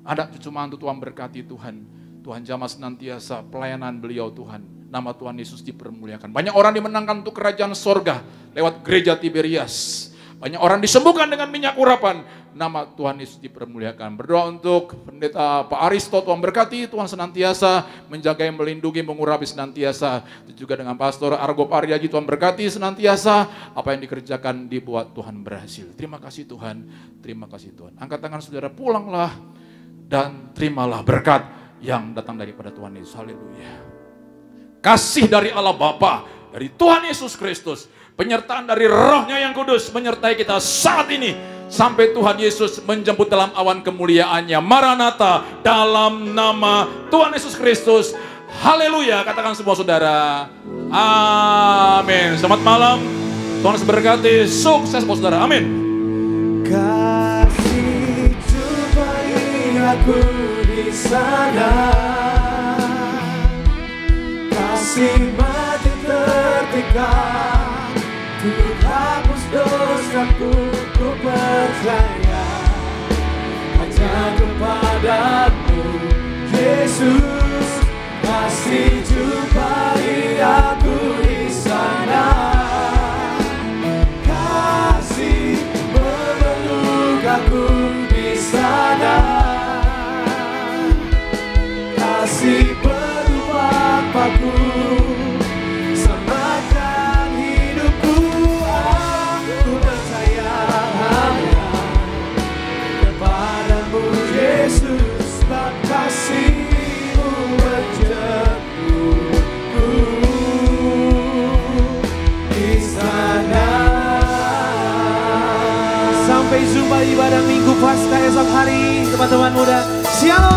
Anak cucu mantu Tuhan berkati Tuhan. Tuhan jamah senantiasa pelayanan beliau Tuhan. Nama Tuhan Yesus dipermuliakan. Banyak orang dimenangkan untuk kerajaan sorga lewat gereja Tiberias. Banyak orang disembuhkan dengan minyak urapan. Nama Tuhan Yesus dipermuliakan. Berdoa untuk Pendeta Pak Aristo, Tuhan berkati. Tuhan senantiasa menjaga, melindungi, mengurapi senantiasa. Itu juga dengan Pastor Argo Pariaji, Tuhan berkati senantiasa. Apa yang dikerjakan dibuat Tuhan berhasil. Terima kasih Tuhan. Terima kasih Tuhan. Angkat tangan saudara, pulanglah dan terimalah berkat yang datang daripada Tuhan Yesus. Haleluya. Kasih dari Allah Bapa, dari Tuhan Yesus Kristus, penyertaan dari Roh-Nya yang kudus menyertai kita saat ini sampai Tuhan Yesus menjemput dalam awan kemuliaan-Nya. Maranatha, dalam nama Tuhan Yesus Kristus. Haleluya. Katakan semua saudara. Amin. Selamat malam. Tuhan berkati. Sukses buat saudara. Amin. Kasih jumpai aku di sana. Kasih mati tertinggal. Untuk hapus dosaku, ku percaya hanya kepadamu, Yesus. Kasih jumpai aku di sana. Kasih memeluk aku di sana. Kasih penuh Bapa-Ku. Sampai jumpa di ibadah Minggu Paskah esok hari, teman-teman muda. Shalom.